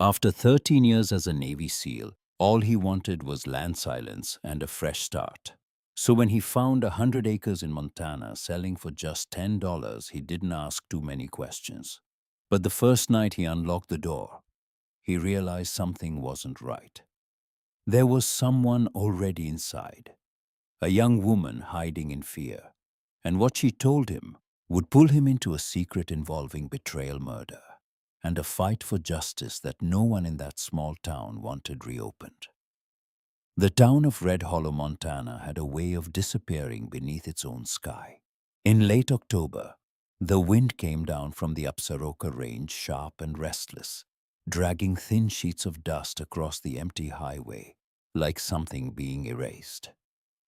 After 13 years as a Navy SEAL, all he wanted was land silence and a fresh start. So when he found 100 acres in Montana selling for just $10, he didn't ask too many questions. But the first night he unlocked the door, he realized something wasn't right. There was someone already inside, a young woman hiding in fear. And what she told him would pull him into a secret involving betrayal, murder, and a fight for justice that no one in that small town wanted reopened. The town of Red Hollow, Montana had a way of disappearing beneath its own sky. In late October, the wind came down from the Absaroka Range sharp and restless, dragging thin sheets of dust across the empty highway like something being erased.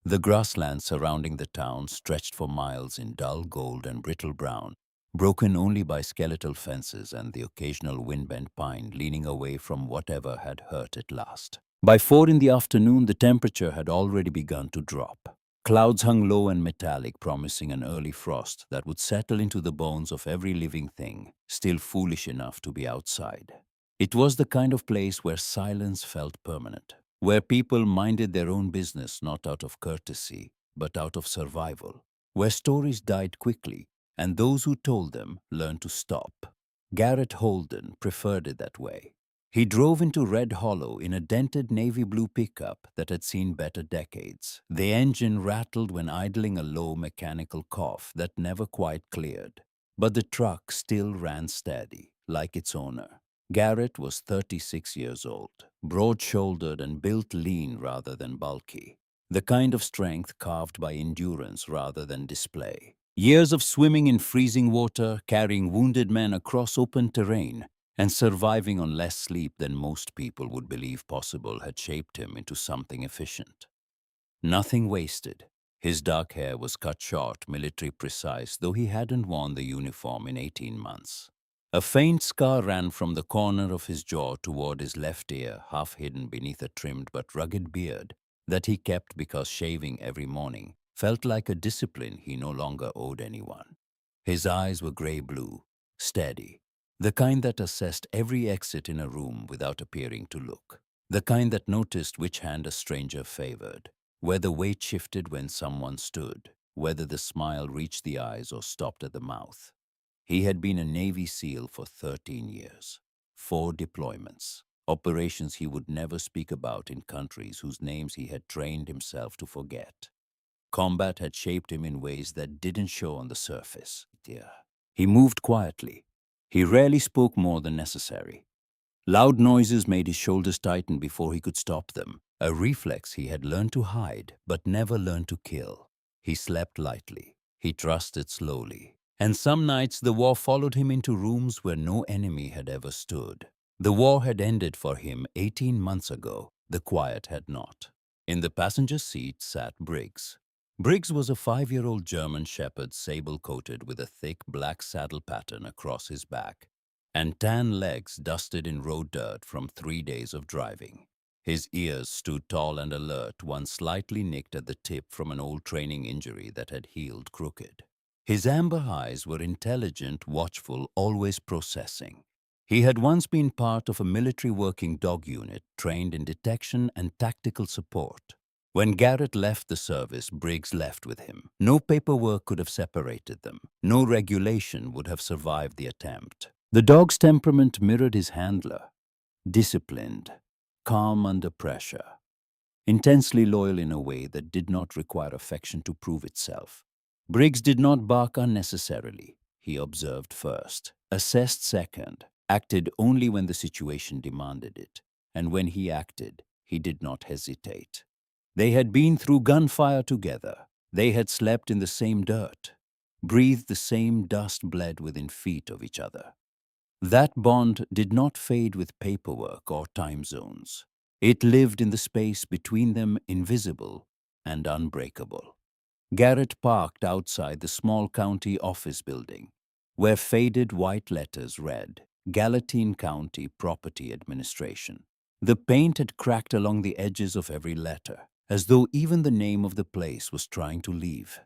The grasslands surrounding the town stretched for miles in dull gold and brittle brown, broken only by skeletal fences and the occasional wind-bent pine leaning away from whatever had hurt it last. By 4 in the afternoon, the temperature had already begun to drop. Clouds hung low and metallic, promising an early frost that would settle into the bones of every living thing, still foolish enough to be outside. It was the kind of place where silence felt permanent, where people minded their own business not out of courtesy, but out of survival, where stories died quickly and those who told them learned to stop. Garrett Holden preferred it that way. He drove into Red Hollow in a dented navy blue pickup that had seen better decades. The engine rattled when idling a low mechanical cough that never quite cleared, but the truck still ran steady, like its owner. Garrett was 36 years old, broad-shouldered and built lean rather than bulky, the kind of strength carved by endurance rather than display. Years of swimming in freezing water, carrying wounded men across open terrain, and surviving on less sleep than most people would believe possible had shaped him into something efficient. Nothing wasted. His dark hair was cut short, military precise, though he hadn't worn the uniform in 18 months. A faint scar ran from the corner of his jaw toward his left ear, half hidden beneath a trimmed but rugged beard that he kept because shaving every morning felt like a discipline he no longer owed anyone. His eyes were gray-blue, steady, the kind that assessed every exit in a room without appearing to look, the kind that noticed which hand a stranger favored, whether weight shifted when someone stood, whether the smile reached the eyes or stopped at the mouth. He had been a Navy SEAL for 13 years, 4 deployments, operations he would never speak about in countries whose names he had trained himself to forget. Combat had shaped him in ways that didn't show on the surface. He moved quietly. He rarely spoke more than necessary. Loud noises made his shoulders tighten before he could stop them, a reflex he had learned to hide but never learned to kill. He slept lightly. He trusted slowly. And some nights the war followed him into rooms where no enemy had ever stood. The war had ended for him 18 months ago. The quiet had not. In the passenger seat sat Briggs. Briggs was a 5-year-old German shepherd, sable-coated with a thick black saddle pattern across his back and tan legs dusted in road dirt from 3 days of driving. His ears stood tall and alert, one slightly nicked at the tip from an old training injury that had healed crooked. His amber eyes were intelligent, watchful, always processing. He had once been part of a military working dog unit trained in detection and tactical support. When Garrett left the service, Briggs left with him. No paperwork could have separated them. No regulation would have survived the attempt. The dog's temperament mirrored his handler, disciplined, calm under pressure, intensely loyal in a way that did not require affection to prove itself. Briggs did not bark unnecessarily. He observed first, assessed second, acted only when the situation demanded it, and when he acted, he did not hesitate. They had been through gunfire together. They had slept in the same dirt, breathed the same dust, bled within feet of each other. That bond did not fade with paperwork or time zones. It lived in the space between them, invisible and unbreakable. Garrett parked outside the small county office building, where faded white letters read, Gallatin County Property Administration. The paint had cracked along the edges of every letter, as though even the name of the place was trying to leave.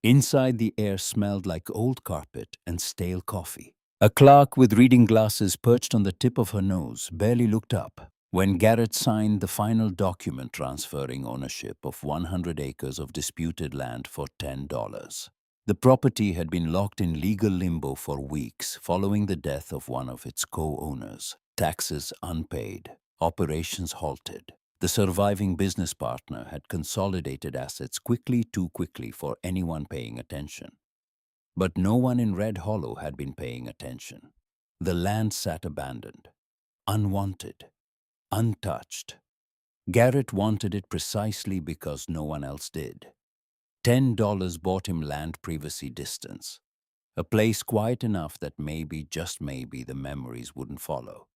Inside, the air smelled like old carpet and stale coffee. A clerk with reading glasses perched on the tip of her nose barely looked up when Garrett signed the final document transferring ownership of 100 acres of disputed land for $10. The property had been locked in legal limbo for weeks following the death of one of its co-owners. Taxes unpaid, operations halted. The surviving business partner had consolidated assets too quickly for anyone paying attention. But no one in Red Hollow had been paying attention. The land sat abandoned, unwanted, untouched. Garrett wanted it precisely because no one else did. $10 bought him land privacy distance, a place quiet enough that maybe, just maybe, the memories wouldn't follow.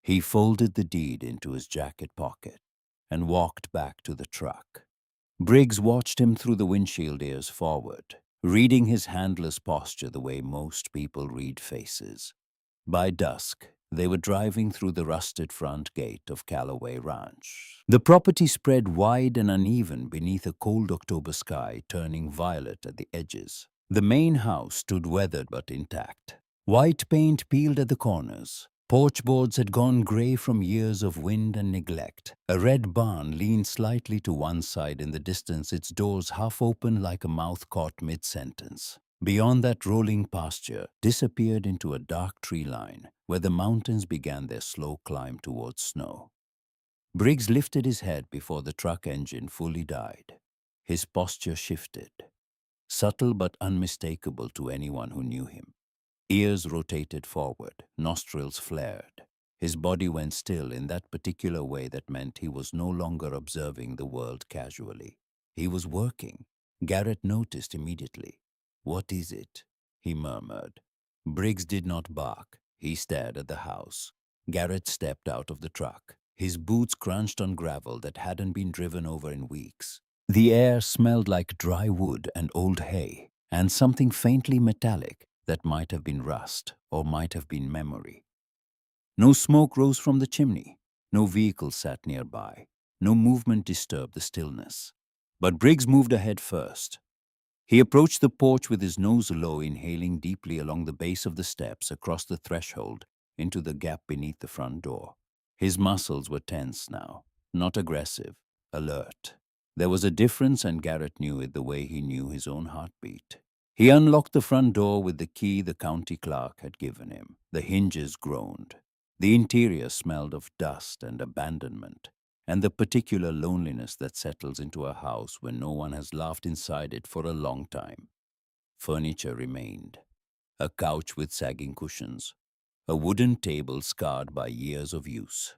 He folded the deed into his jacket pocket and walked back to the truck. Briggs watched him through the windshield, ears forward, reading his handler's posture the way most people read faces. By dusk, they were driving through the rusted front gate of Callaway Ranch. The property spread wide and uneven beneath a cold October sky, turning violet at the edges. The main house stood weathered but intact. White paint peeled at the corners. Porch boards had gone gray from years of wind and neglect. A red barn leaned slightly to one side in the distance, its doors half open like a mouth caught mid-sentence. Beyond that, rolling pasture disappeared into a dark tree line where the mountains began their slow climb towards snow. Briggs lifted his head before the truck engine fully died. His posture shifted, subtle but unmistakable to anyone who knew him. Ears rotated forward, nostrils flared. His body went still in that particular way that meant he was no longer observing the world casually. He was working. Garrett noticed immediately. "What is it?" he murmured. Briggs did not bark. He stared at the house. Garrett stepped out of the truck. His boots crunched on gravel that hadn't been driven over in weeks. The air smelled like dry wood and old hay, and something faintly metallic that might have been rust or might have been memory. No smoke rose from the chimney. No vehicle sat nearby. No movement disturbed the stillness. But Briggs moved ahead first. He approached the porch with his nose low, inhaling deeply along the base of the steps, across the threshold, into the gap beneath the front door. His muscles were tense now, not aggressive, alert. There was a difference, and Garrett knew it the way he knew his own heartbeat. He unlocked the front door with the key the county clerk had given him. The hinges groaned. The interior smelled of dust and abandonment, and the particular loneliness that settles into a house when no one has laughed inside it for a long time. Furniture remained. A couch with sagging cushions. A wooden table scarred by years of use.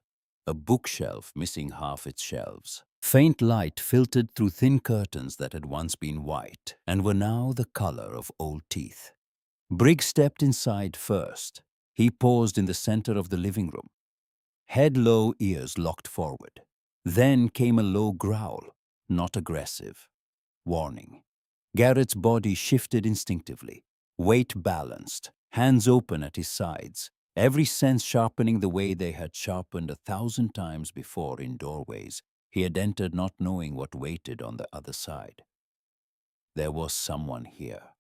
A bookshelf missing half its shelves. Faint light filtered through thin curtains that had once been white and were now the color of old teeth. Briggs stepped inside first. He paused in the center of the living room. Head low, ears locked forward. Then came a low growl, not aggressive. Warning. Garrett's body shifted instinctively. Weight balanced, hands open at his sides, every sense sharpening the way they had sharpened 1,000 times before in doorways he had entered, not knowing what waited on the other side. There was someone here.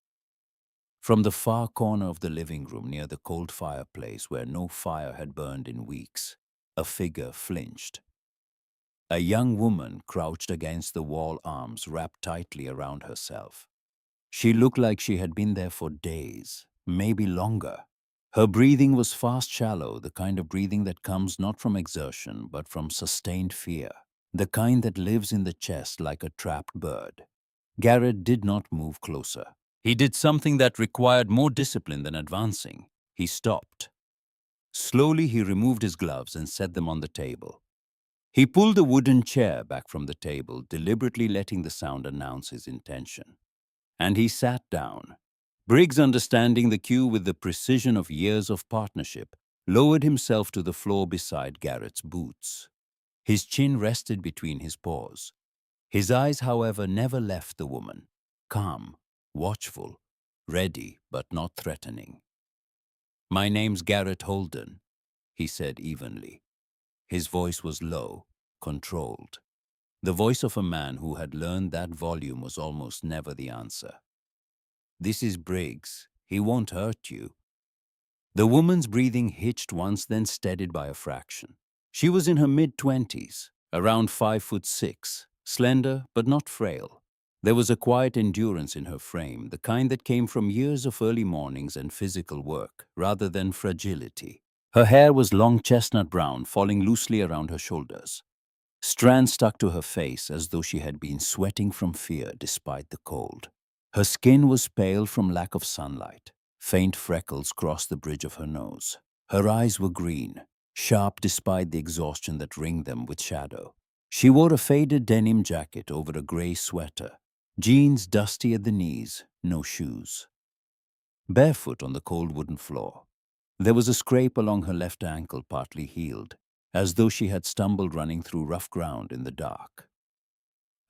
From the far corner of the living room near the cold fireplace where no fire had burned in weeks, a figure flinched. A young woman crouched against the wall, arms wrapped tightly around herself. She looked like she had been there for days, maybe longer. Her breathing was fast, shallow, the kind of breathing that comes not from exertion but from sustained fear, the kind that lives in the chest like a trapped bird. Garrett did not move closer. He did something that required more discipline than advancing. He stopped. Slowly he removed his gloves and set them on the table. He pulled a wooden chair back from the table, deliberately letting the sound announce his intention. And he sat down. Briggs, understanding the cue with the precision of years of partnership, lowered himself to the floor beside Garrett's boots. His chin rested between his paws. His eyes, however, never left the woman. Calm, watchful, ready but not threatening. "My name's Garrett Holden," he said evenly. His voice was low, controlled. The voice of a man who had learned that volume was almost never the answer. "This is Briggs. He won't hurt you." The woman's breathing hitched once, then steadied by a fraction. She was in her mid-twenties, around 5'6", slender but not frail. There was a quiet endurance in her frame, the kind that came from years of early mornings and physical work, rather than fragility. Her hair was long chestnut brown, falling loosely around her shoulders. Strands stuck to her face as though she had been sweating from fear despite the cold. Her skin was pale from lack of sunlight. Faint freckles crossed the bridge of her nose. Her eyes were green, sharp despite the exhaustion that ringed them with shadow. She wore a faded denim jacket over a gray sweater, jeans dusty at the knees, no shoes. Barefoot on the cold wooden floor. There was a scrape along her left ankle, partly healed, as though she had stumbled running through rough ground in the dark.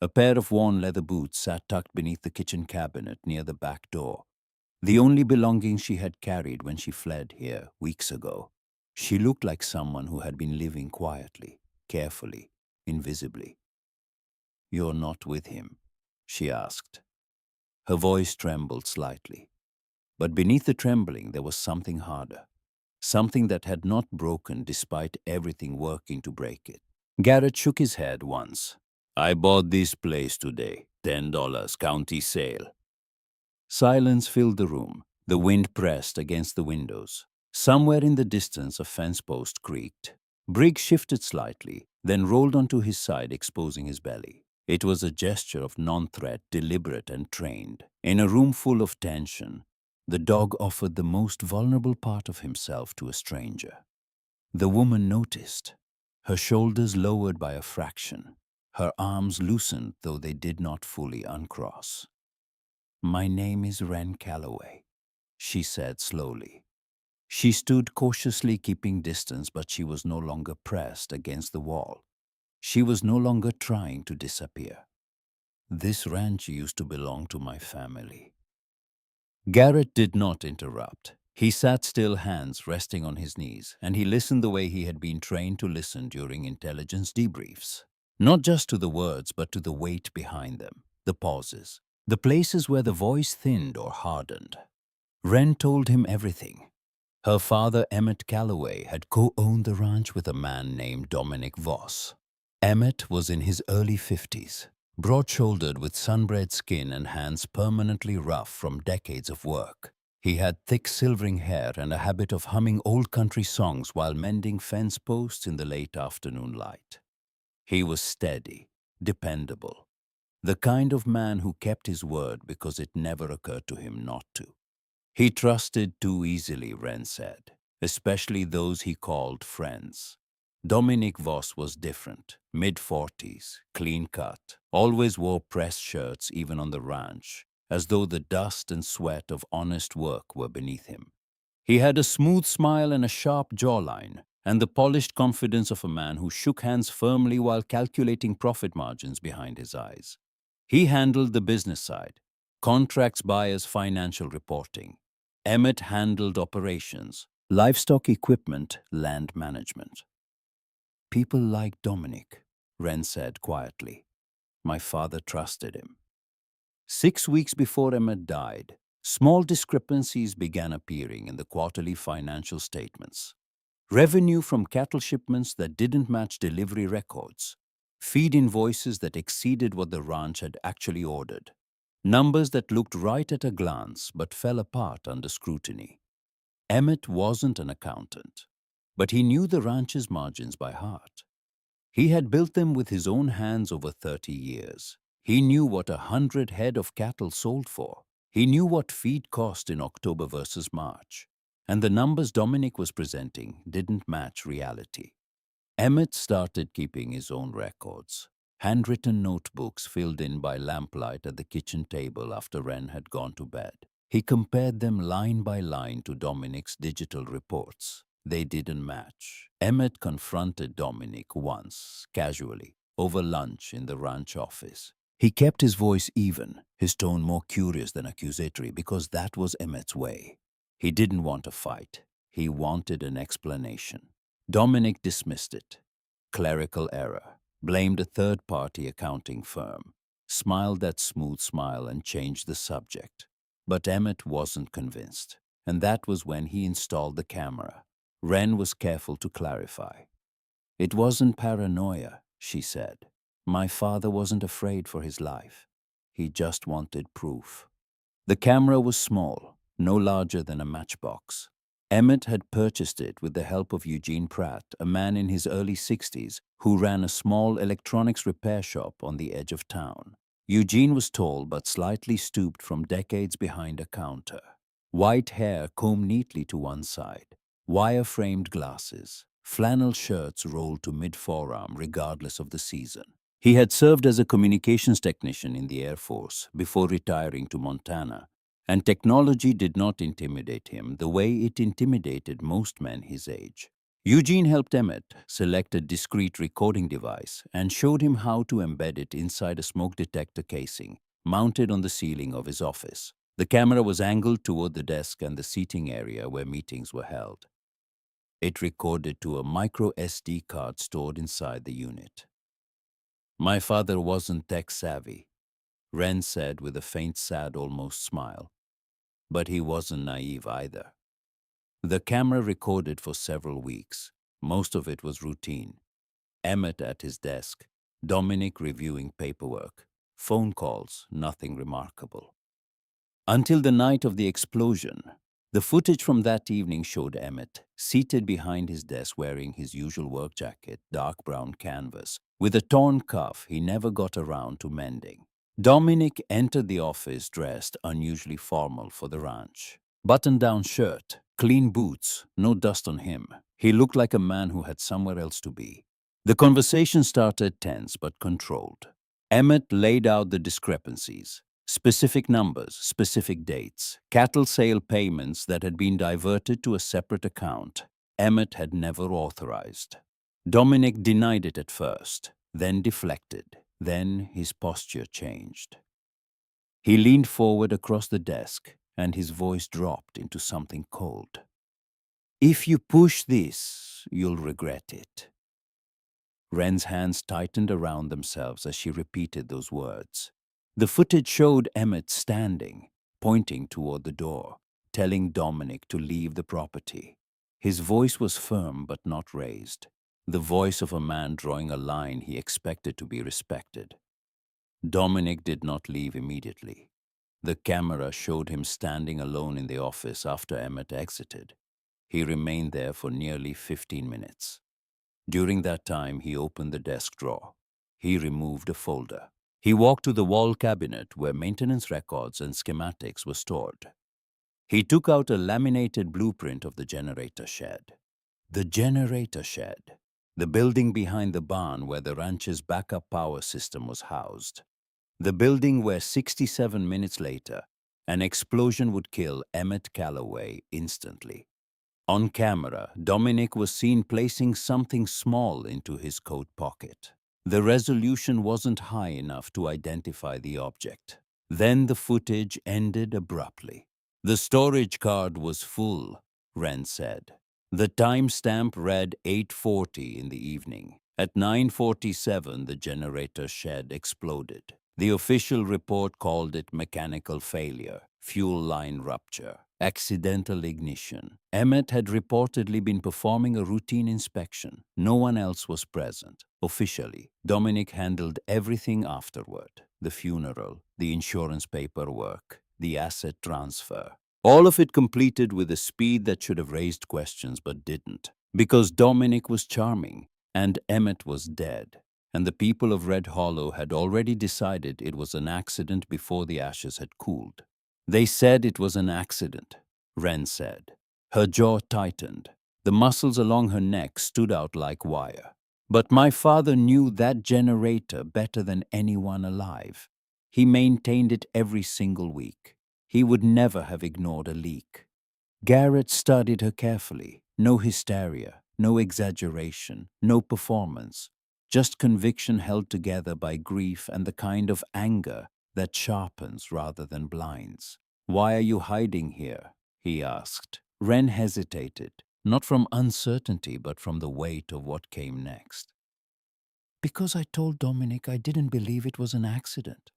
A pair of worn leather boots sat tucked beneath the kitchen cabinet near the back door, the only belongings she had carried when she fled here weeks ago. She looked like someone who had been living quietly, carefully, invisibly. "You're not with him?" she asked. Her voice trembled slightly, but beneath the trembling there was something harder, something that had not broken despite everything working to break it. Garrett shook his head once. "I bought this place today, $10, county sale." Silence filled the room. The wind pressed against the windows. Somewhere in the distance a fence post creaked. Briggs shifted slightly, then rolled onto his side, exposing his belly. It was a gesture of non-threat, deliberate and trained. In a room full of tension, the dog offered the most vulnerable part of himself to a stranger. The woman noticed. Her shoulders lowered by a fraction. Her arms loosened, though they did not fully uncross. "My name is Wren Calloway," she said slowly. She stood cautiously, keeping distance, but she was no longer pressed against the wall. She was no longer trying to disappear. "This ranch used to belong to my family." Garrett did not interrupt. He sat still, hands resting on his knees, and he listened the way he had been trained to listen during intelligence debriefs. Not just to the words, but to the weight behind them, the pauses, the places where the voice thinned or hardened. Wren told him everything. Her father, Emmett Calloway, had co-owned the ranch with a man named Dominic Voss. Emmett was in his early 50s, broad-shouldered with sunbred skin and hands permanently rough from decades of work. He had thick silvering hair and a habit of humming old country songs while mending fence posts in the late afternoon light. He was steady, dependable, the kind of man who kept his word because it never occurred to him not to. He trusted too easily, Wren said, especially those he called friends. Dominic Voss was different, mid-40s, clean-cut, always wore pressed shirts even on the ranch, as though the dust and sweat of honest work were beneath him. He had a smooth smile and a sharp jawline, and the polished confidence of a man who shook hands firmly while calculating profit margins behind his eyes. He handled the business side, contracts, buyers, financial reporting. Emmett handled operations, livestock equipment, land management. "People like Dominic," Wren said quietly. "My father trusted him." 6 weeks before Emmett died, small discrepancies began appearing in the quarterly financial statements. Revenue from cattle shipments that didn't match delivery records, feed invoices that exceeded what the ranch had actually ordered, numbers that looked right at a glance but fell apart under scrutiny. Emmett wasn't an accountant, but he knew the ranch's margins by heart. He had built them with his own hands over 30 years. He knew what 100 head of cattle sold for. He knew what feed cost in October versus March. And the numbers Dominic was presenting didn't match reality. Emmett started keeping his own records, handwritten notebooks filled in by lamplight at the kitchen table after Wren had gone to bed. He compared them line by line to Dominic's digital reports. They didn't match. Emmett confronted Dominic once, casually, over lunch in the ranch office. He kept his voice even, his tone more curious than accusatory, because that was Emmett's way. He didn't want a fight. He wanted an explanation. Dominic dismissed it. Clerical error. Blamed a third-party accounting firm. Smiled that smooth smile and changed the subject. But Emmett wasn't convinced. and that was when he installed the camera. Ren was careful to clarify. "It wasn't paranoia," she said. "My father wasn't afraid for his life. He just wanted proof." The camera was small, no larger than a matchbox. Emmett had purchased it with the help of Eugene Pratt, a man in his early 60s who ran a small electronics repair shop on the edge of town. Eugene was tall but slightly stooped from decades behind a counter. White hair combed neatly to one side, wire-framed glasses, flannel shirts rolled to mid-forearm regardless of the season. He had served as a communications technician in the Air Force before retiring to Montana, and technology did not intimidate him the way it intimidated most men his age. Eugene helped Emmett select a discrete recording device and showed him how to embed it inside a smoke detector casing mounted on the ceiling of his office. The camera was angled toward the desk and the seating area where meetings were held. It recorded to a micro SD card stored inside the unit. "My father wasn't tech-savvy," Ren said with a faint, sad, almost smile. "But he wasn't naive either." The camera recorded for several weeks. Most of it was routine. Emmett at his desk, Dominic reviewing paperwork, phone calls, nothing remarkable. Until the night of the explosion. The footage from that evening showed Emmett seated behind his desk wearing his usual work jacket, dark brown canvas, with a torn cuff he never got around to mending. Dominic entered the office dressed unusually formal for the ranch. Button-down shirt, clean boots, no dust on him. He looked like a man who had somewhere else to be. The conversation started tense but controlled. Emmett laid out the discrepancies. Specific numbers, specific dates, cattle sale payments that had been diverted to a separate account Emmett had never authorized. Dominic denied it at first, then deflected. Then his posture changed. He leaned forward across the desk, and his voice dropped into something cold. "If you push this, you'll regret it." Ren's hands tightened around themselves as she repeated those words. The footage showed Emmett standing, pointing toward the door, telling Dominic to leave the property. His voice was firm but not raised, the voice of a man drawing a line he expected to be respected. Dominic did not leave immediately. The camera showed him standing alone in the office after Emmett exited. He remained there for nearly 15 minutes. During that time, he opened the desk drawer. He removed a folder. He walked to the wall cabinet where maintenance records and schematics were stored. He took out a laminated blueprint of the generator shed. The generator shed, the building behind the barn where the ranch's backup power system was housed. The building where 67 minutes later, an explosion would kill Emmett Calloway instantly. On camera, Dominic was seen placing something small into his coat pocket. The resolution wasn't high enough to identify the object. Then the footage ended abruptly. "The storage card was full," Ren said. The timestamp read 8:40 in the evening. At 9:47, the generator shed exploded. The official report called it mechanical failure, fuel line rupture, accidental ignition. Emmett had reportedly been performing a routine inspection. No one else was present. Officially, Dominic handled everything afterward: the funeral, the insurance paperwork, the asset transfer. All of it completed with a speed that should have raised questions but didn't. Because Dominic was charming, and Emmett was dead, and the people of Red Hollow had already decided it was an accident before the ashes had cooled. "They said it was an accident," Ren said. Her jaw tightened. The muscles along her neck stood out like wire. "But my father knew that generator better than anyone alive. He maintained it every single week. He would never have ignored a leak." Garrett studied her carefully. No hysteria, no exaggeration, no performance. Just conviction held together by grief and the kind of anger that sharpens rather than blinds. "Why are you hiding here?" he asked. Ren hesitated, not from uncertainty but from the weight of what came next. "Because I told Dominic I didn't believe it was an accident."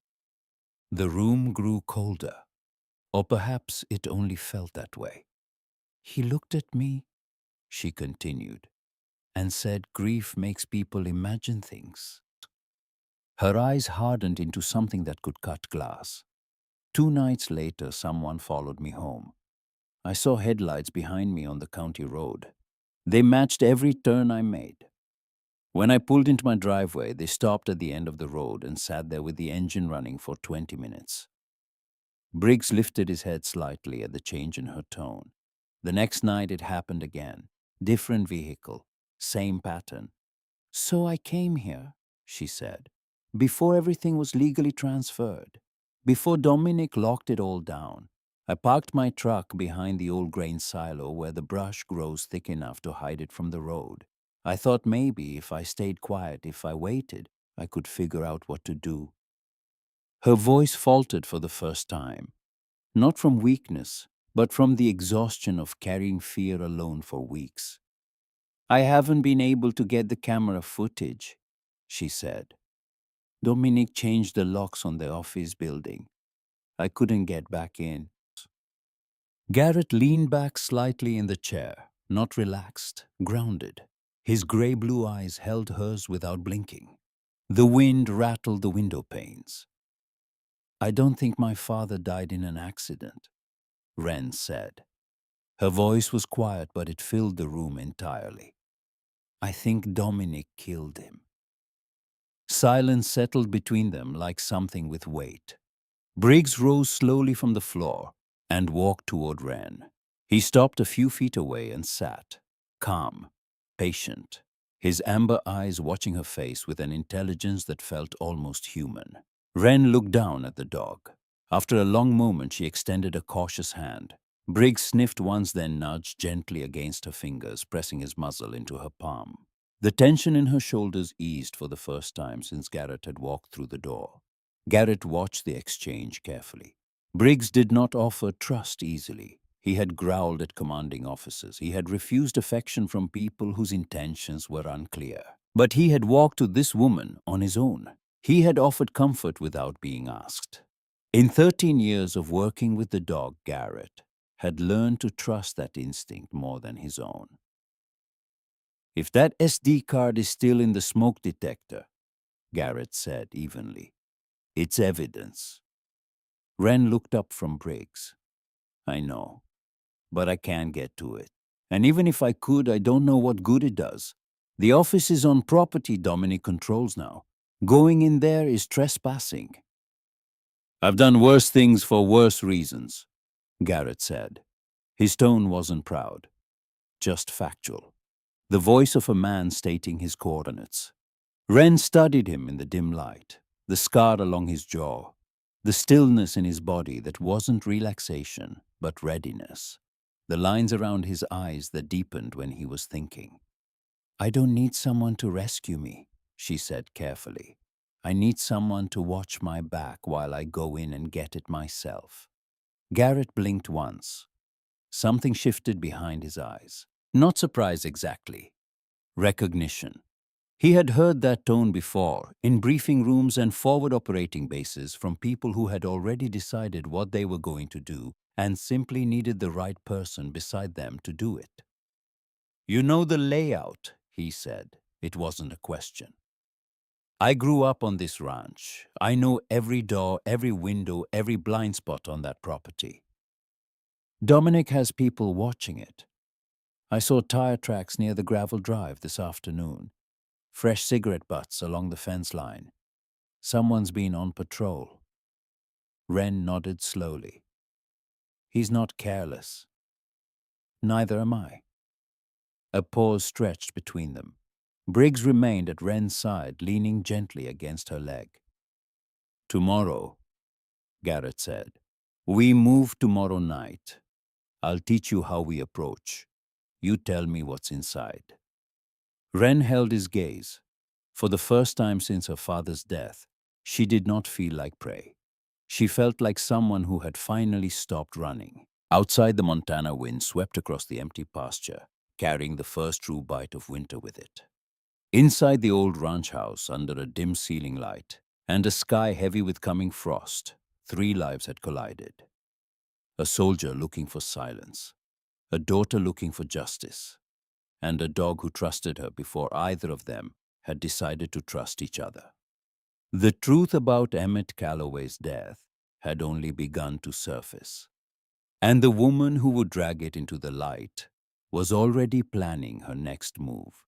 The room grew colder. Or perhaps it only felt that way. He looked at me, she continued, and said grief makes people imagine things. Her eyes hardened into something that could cut glass. 2 nights later, someone followed me home. I saw headlights behind me on the county road. They matched every turn I made. When I pulled into my driveway, they stopped at the end of the road and sat there with the engine running for 20 minutes. Briggs lifted his head slightly at the change in her tone. The next night it happened again. Different vehicle, same pattern. So I came here, she said, before everything was legally transferred, before Dominic locked it all down. I parked my truck behind the old grain silo where the brush grows thick enough to hide it from the road. I thought maybe if I stayed quiet, if I waited, I could figure out what to do. Her voice faltered for the first time, not from weakness, but from the exhaustion of carrying fear alone for weeks. I haven't been able to get the camera footage, she said. Dominic changed the locks on the office building. I couldn't get back in. Garrett leaned back slightly in the chair, not relaxed, grounded. His gray-blue eyes held hers without blinking. The wind rattled the window panes. I don't think my father died in an accident, Wren said. Her voice was quiet, but it filled the room entirely. I think Dominic killed him. Silence settled between them like something with weight. Briggs rose slowly from the floor and walked toward Wren. He stopped a few feet away and sat, calm, patient, his amber eyes watching her face with an intelligence that felt almost human. Wren looked down at the dog. After a long moment, she extended a cautious hand. Briggs sniffed once, then nudged gently against her fingers, pressing his muzzle into her palm. The tension in her shoulders eased for the first time since Garrett had walked through the door. Garrett watched the exchange carefully. Briggs did not offer trust easily. He had growled at commanding officers. He had refused affection from people whose intentions were unclear. But he had walked to this woman on his own. He had offered comfort without being asked. In 13 years of working with the dog, Garrett had learned to trust that instinct more than his own. If that SD card is still in the smoke detector, Garrett said evenly, it's evidence. Wren looked up from Briggs. I know, but I can't get to it. And even if I could, I don't know what good it does. The office is on property Dominic controls now. Going in there is trespassing. I've done worse things for worse reasons, Garrett said. His tone wasn't proud, just factual. The voice of a man stating his coordinates. Wren studied him in the dim light, the scar along his jaw, the stillness in his body that wasn't relaxation, but readiness, the lines around his eyes that deepened when he was thinking. I don't need someone to rescue me, she said carefully. I need someone to watch my back while I go in and get it myself. Garrett blinked once. Something shifted behind his eyes. Not surprise exactly. Recognition. He had heard that tone before, in briefing rooms and forward operating bases from people who had already decided what they were going to do and simply needed the right person beside them to do it. You know the layout, he said. It wasn't a question. I grew up on this ranch. I know every door, every window, every blind spot on that property. Dominic has people watching it. I saw tire tracks near the gravel drive this afternoon. Fresh cigarette butts along the fence line. Someone's been on patrol. Wren nodded slowly. He's not careless. Neither am I. A pause stretched between them. Briggs remained at Wren's side, leaning gently against her leg. Tomorrow, Garrett said. We move tomorrow night. I'll teach you how we approach. You tell me what's inside. Wren held his gaze. For the first time since her father's death, she did not feel like prey. She felt like someone who had finally stopped running. Outside, the Montana wind swept across the empty pasture, carrying the first true bite of winter with it. Inside the old ranch house, under a dim ceiling light, and a sky heavy with coming frost, 3 lives had collided. A soldier looking for silence. a daughter looking for justice, and a dog who trusted her before either of them had decided to trust each other. The truth about Emmett Calloway's death had only begun to surface, and the woman who would drag it into the light was already planning her next move.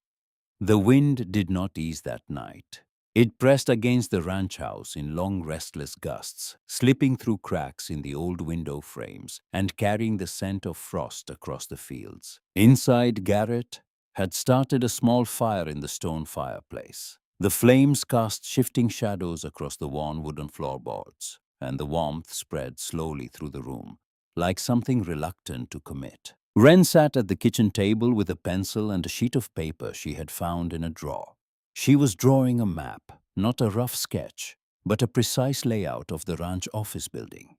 The wind did not ease that night. It pressed against the ranch house in long, restless gusts, slipping through cracks in the old window frames and carrying the scent of frost across the fields. Inside, Garrett had started a small fire in the stone fireplace. The flames cast shifting shadows across the worn wooden floorboards, and the warmth spread slowly through the room, like something reluctant to commit. Wren sat at the kitchen table with a pencil and a sheet of paper she had found in a drawer. She was drawing a map, not a rough sketch, but a precise layout of the ranch office building.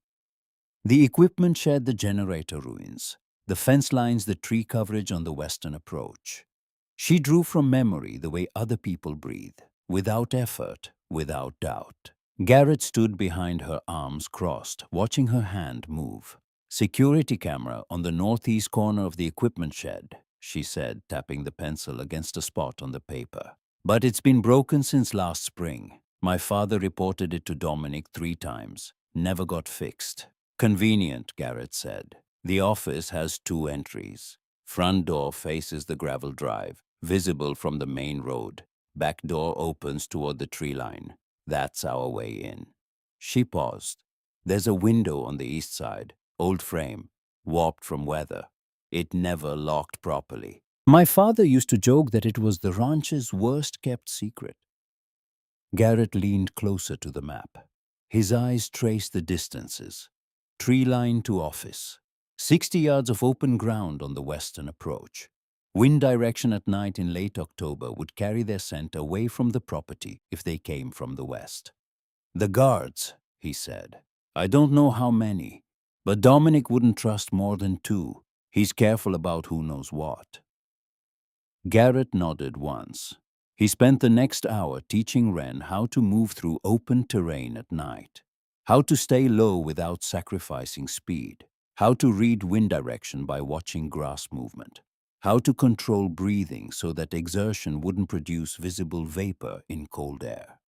The equipment shed, the generator ruins, the fence lines, the tree coverage on the western approach. She drew from memory the way other people breathe, without effort, without doubt. Garrett stood behind her, arms crossed, watching her hand move. "Security camera on the northeast corner of the equipment shed," she said, tapping the pencil against a spot on the paper. "But it's been broken since last spring. My father reported it to Dominic 3 times. Never got fixed." "Convenient," Garrett said. "The office has 2 entries. Front door faces the gravel drive, visible from the main road. Back door opens toward the tree line. That's our way in." She paused. "There's a window on the east side. Old frame, warped from weather. It never locked properly. My father used to joke that it was the ranch's worst-kept secret." Garrett leaned closer to the map. His eyes traced the distances. Tree line to office. 60 yards of open ground on the western approach. Wind direction at night in late October would carry their scent away from the property if they came from the west. "The guards," he said. "I don't know how many, but Dominic wouldn't trust more than 2. He's careful about who knows what." Garrett nodded once. He spent the next hour teaching Wren how to move through open terrain at night, how to stay low without sacrificing speed, how to read wind direction by watching grass movement, how to control breathing so that exertion wouldn't produce visible vapor in cold air.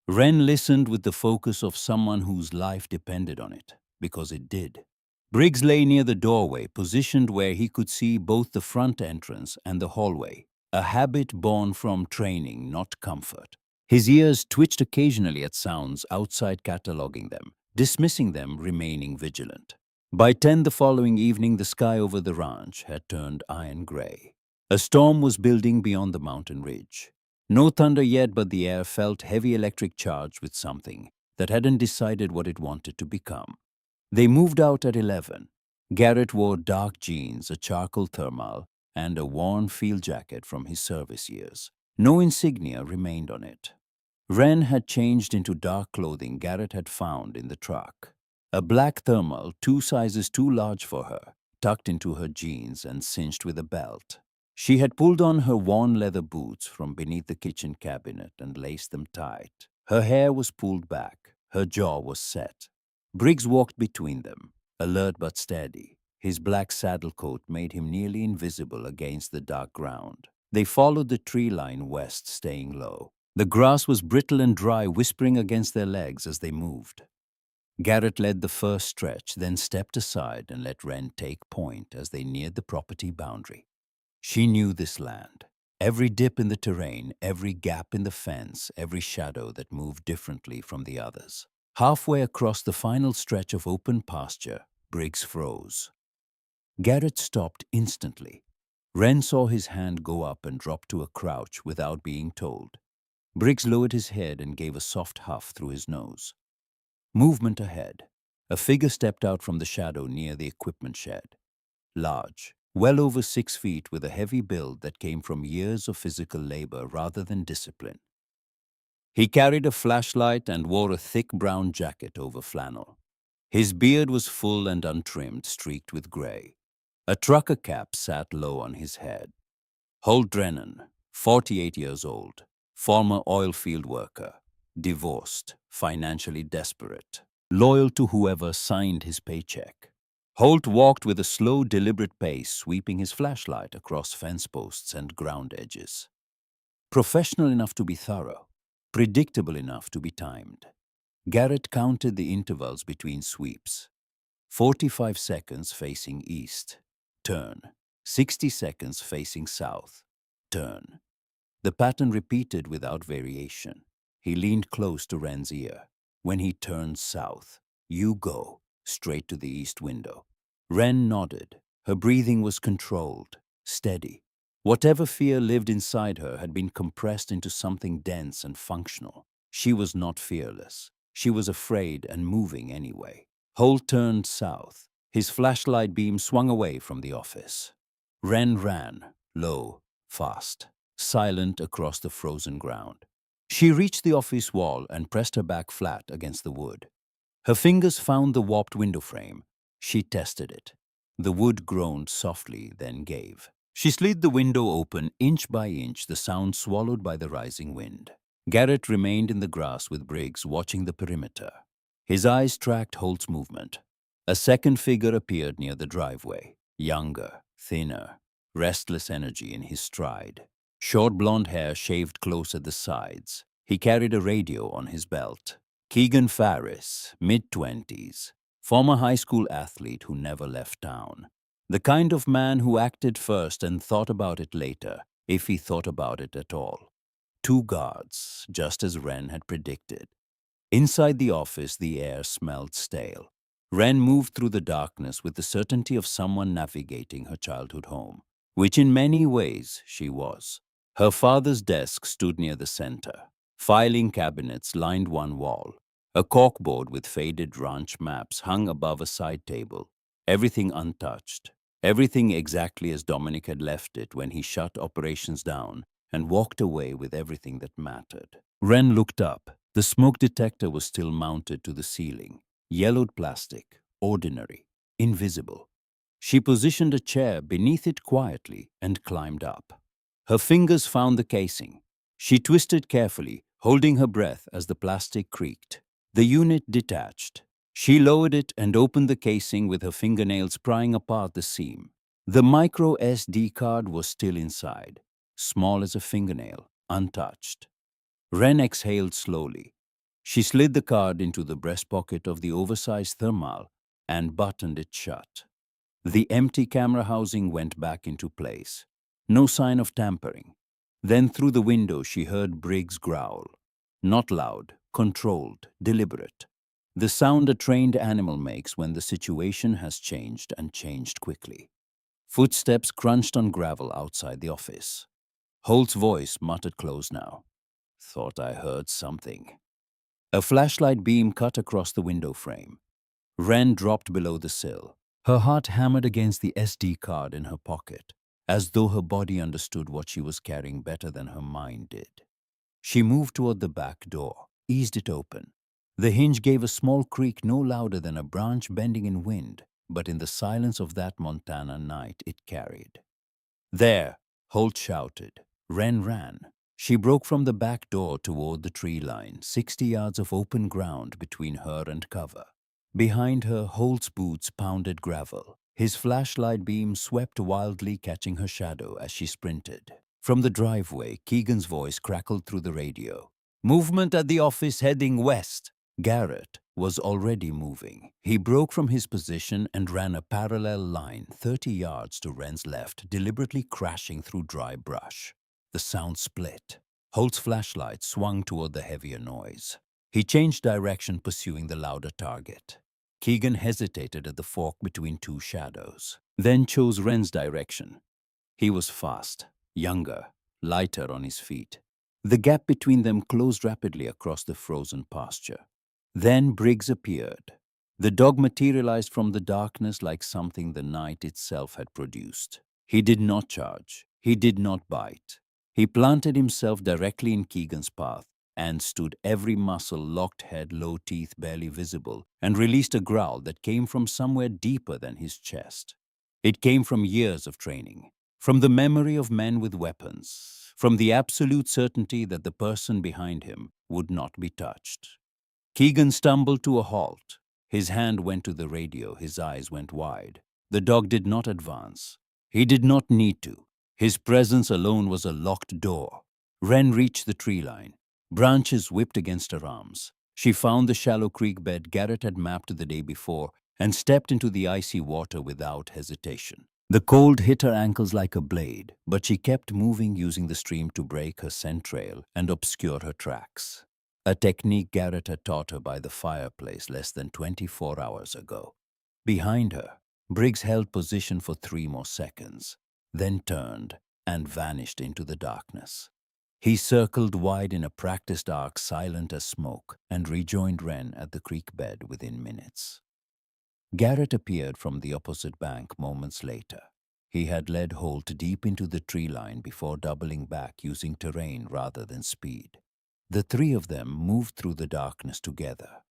Wren listened with the focus of someone whose life depended on it, because it did. Briggs lay near the doorway, positioned where he could see both the front entrance and the hallway, a habit born from training, not comfort. His ears twitched occasionally at sounds outside, cataloging them, dismissing them, remaining vigilant. By 10 the following evening, the sky over the ranch had turned iron gray. A storm was building beyond the mountain ridge. No thunder yet, but the air felt heavy, electric charged with something that hadn't decided what it wanted to become. They moved out at 11. Garrett wore dark jeans, a charcoal thermal, and a worn field jacket from his service years. No insignia remained on it. Wren had changed into dark clothing Garrett had found in the truck. A black thermal, 2 sizes too large for her, tucked into her jeans and cinched with a belt. She had pulled on her worn leather boots from beneath the kitchen cabinet and laced them tight. Her hair was pulled back. Her jaw was set. Briggs walked between them, alert but steady. His black saddle coat made him nearly invisible against the dark ground. They followed the tree line west, staying low. The grass was brittle and dry, whispering against their legs as they moved. Garrett led the first stretch, then stepped aside and let Wren take point as they neared the property boundary. She knew this land. Every dip in the terrain, every gap in the fence, every shadow that moved differently from the others. Halfway across the final stretch of open pasture, Briggs froze. Garrett stopped instantly. Wren saw his hand go up and drop to a crouch without being told. Briggs lowered his head and gave a soft huff through his nose. Movement ahead. A figure stepped out from the shadow near the equipment shed. Large, well over 6 feet, with a heavy build that came from years of physical labor rather than discipline. He carried a flashlight and wore a thick brown jacket over flannel. His beard was full and untrimmed, streaked with gray. A trucker cap sat low on his head. Holt Drennan, 48 years old, former oil field worker, divorced, financially desperate, loyal to whoever signed his paycheck. Holt walked with a slow, deliberate pace, sweeping his flashlight across fence posts and ground edges. Professional enough to be thorough, predictable enough to be timed. Garrett counted the intervals between sweeps. 45 seconds facing east. Turn. 60 seconds facing south. Turn. The pattern repeated without variation. He leaned close to Wren's ear. When he turned south, you go, straight to the east window. Wren nodded. Her breathing was controlled, steady. Whatever fear lived inside her had been compressed into something dense and functional. She was not fearless. She was afraid and moving anyway. Holt turned south. His flashlight beam swung away from the office. Wren ran, low, fast, silent across the frozen ground. She reached the office wall and pressed her back flat against the wood. Her fingers found the warped window frame. She tested it. The wood groaned softly, then gave. She slid the window open inch by inch, the sound swallowed by the rising wind. Garrett remained in the grass with Briggs watching the perimeter. His eyes tracked Holt's movement. A second figure appeared near the driveway, younger, thinner, restless energy in his stride. Short blonde hair shaved close at the sides. He carried a radio on his belt. Keegan Farris, mid-20s, former high school athlete who never left town. The kind of man who acted first and thought about it later, if he thought about it at all. Two guards, just as Wren had predicted. Inside the office, the air smelled stale. Wren moved through the darkness with the certainty of someone navigating her childhood home, which in many ways she was. Her father's desk stood near the center. Filing cabinets lined one wall. A corkboard with faded ranch maps hung above a side table. Everything untouched. Everything exactly as Dominic had left it when he shut operations down and walked away with everything that mattered. Wren looked up. The smoke detector was still mounted to the ceiling. Yellowed plastic, ordinary, invisible. She positioned a chair beneath it quietly and climbed up. Her fingers found the casing. She twisted carefully, holding her breath as the plastic creaked. The unit detached. She lowered it and opened the casing with her fingernails prying apart the seam. The micro SD card was still inside, small as a fingernail, untouched. Wren exhaled slowly. She slid the card into the breast pocket of the oversized thermal and buttoned it shut. The empty camera housing went back into place. No sign of tampering. Then through the window she heard Briggs growl. Not loud, controlled, deliberate. The sound a trained animal makes when the situation has changed and changed quickly. Footsteps crunched on gravel outside the office. Holt's voice muttered close now. Thought I heard something. A flashlight beam cut across the window frame. Wren dropped below the sill. Her heart hammered against the SD card in her pocket, as though her body understood what she was carrying better than her mind did. She moved toward the back door, eased it open. The hinge gave a small creak no louder than a branch bending in wind, but in the silence of that Montana night it carried. There, Holt shouted. Wren ran. She broke from the back door toward the tree line, 60 yards of open ground between her and cover. Behind her, Holt's boots pounded gravel. His flashlight beam swept wildly, catching her shadow as she sprinted. From the driveway, Keegan's voice crackled through the radio. Movement at the office heading west. Garrett was already moving. He broke from his position and ran a parallel line 30 yards to Wren's left, deliberately crashing through dry brush. The sound split. Holt's flashlight swung toward the heavier noise. He changed direction, pursuing the louder target. Keegan hesitated at the fork between two shadows, then chose Wren's direction. He was fast, younger, lighter on his feet. The gap between them closed rapidly across the frozen pasture. Then Briggs appeared. The dog materialized from the darkness like something the night itself had produced. He did not charge. He did not bite. He planted himself directly in Keegan's path and stood, every muscle locked, head low, teeth barely visible, and released a growl that came from somewhere deeper than his chest. It came from years of training, from the memory of men with weapons, from the absolute certainty that the person behind him would not be touched. Keegan stumbled to a halt. His hand went to the radio, his eyes went wide. The dog did not advance. He did not need to. His presence alone was a locked door. Wren reached the tree line. Branches whipped against her arms. She found the shallow creek bed Garrett had mapped the day before and stepped into the icy water without hesitation. The cold hit her ankles like a blade, but she kept moving, using the stream to break her scent trail and obscure her tracks. A technique Garrett had taught her by the fireplace less than 24 hours ago. Behind her, Briggs held position for 3 more seconds, then turned and vanished into the darkness. He circled wide in a practiced arc, silent as smoke, and rejoined Wren at the creek bed within minutes. Garrett appeared from the opposite bank moments later. He had led Holt deep into the tree line before doubling back, using terrain rather than speed. The three of them moved through the darkness together.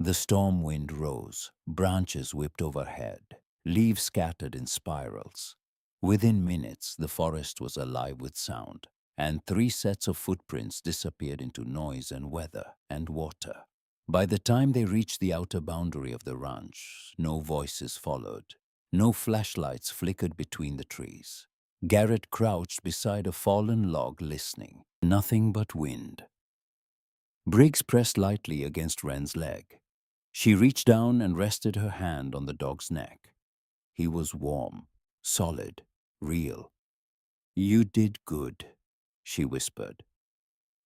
The storm wind rose, branches whipped overhead, leaves scattered in spirals. Within minutes, the forest was alive with sound, and 3 sets of footprints disappeared into noise and weather and water. By the time they reached the outer boundary of the ranch, no voices followed. No flashlights flickered between the trees. Garrett crouched beside a fallen log, listening. Nothing but wind. Briggs pressed lightly against Wren's leg. She reached down and rested her hand on the dog's neck. He was warm, solid, real. "You did good," she whispered.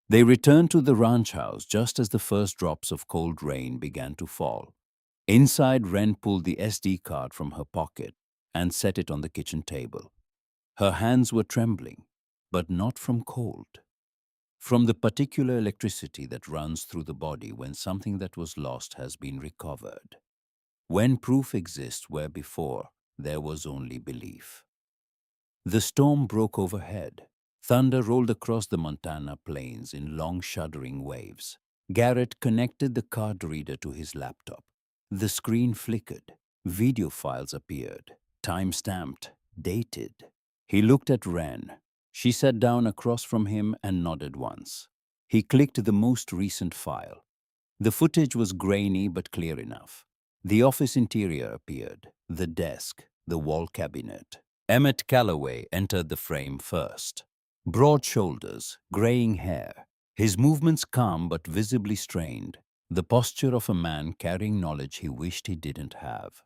They returned to the ranch house just as the first drops of cold rain began to fall. Inside, Wren pulled the SD card from her pocket and set it on the kitchen table. Her hands were trembling, but not from cold. From the particular electricity that runs through the body when something that was lost has been recovered. When proof exists where before there was only belief. The storm broke overhead. Thunder rolled across the Montana plains in long, shuddering waves. Garrett connected the card reader to his laptop. The screen flickered. Video files appeared, time-stamped, dated. He looked at Wren. She sat down across from him and nodded once. He clicked the most recent file. The footage was grainy but clear enough. The office interior appeared, the desk, the wall cabinet. Emmett Calloway entered the frame first. Broad shoulders, graying hair, his movements calm but visibly strained, the posture of a man carrying knowledge he wished he didn't have.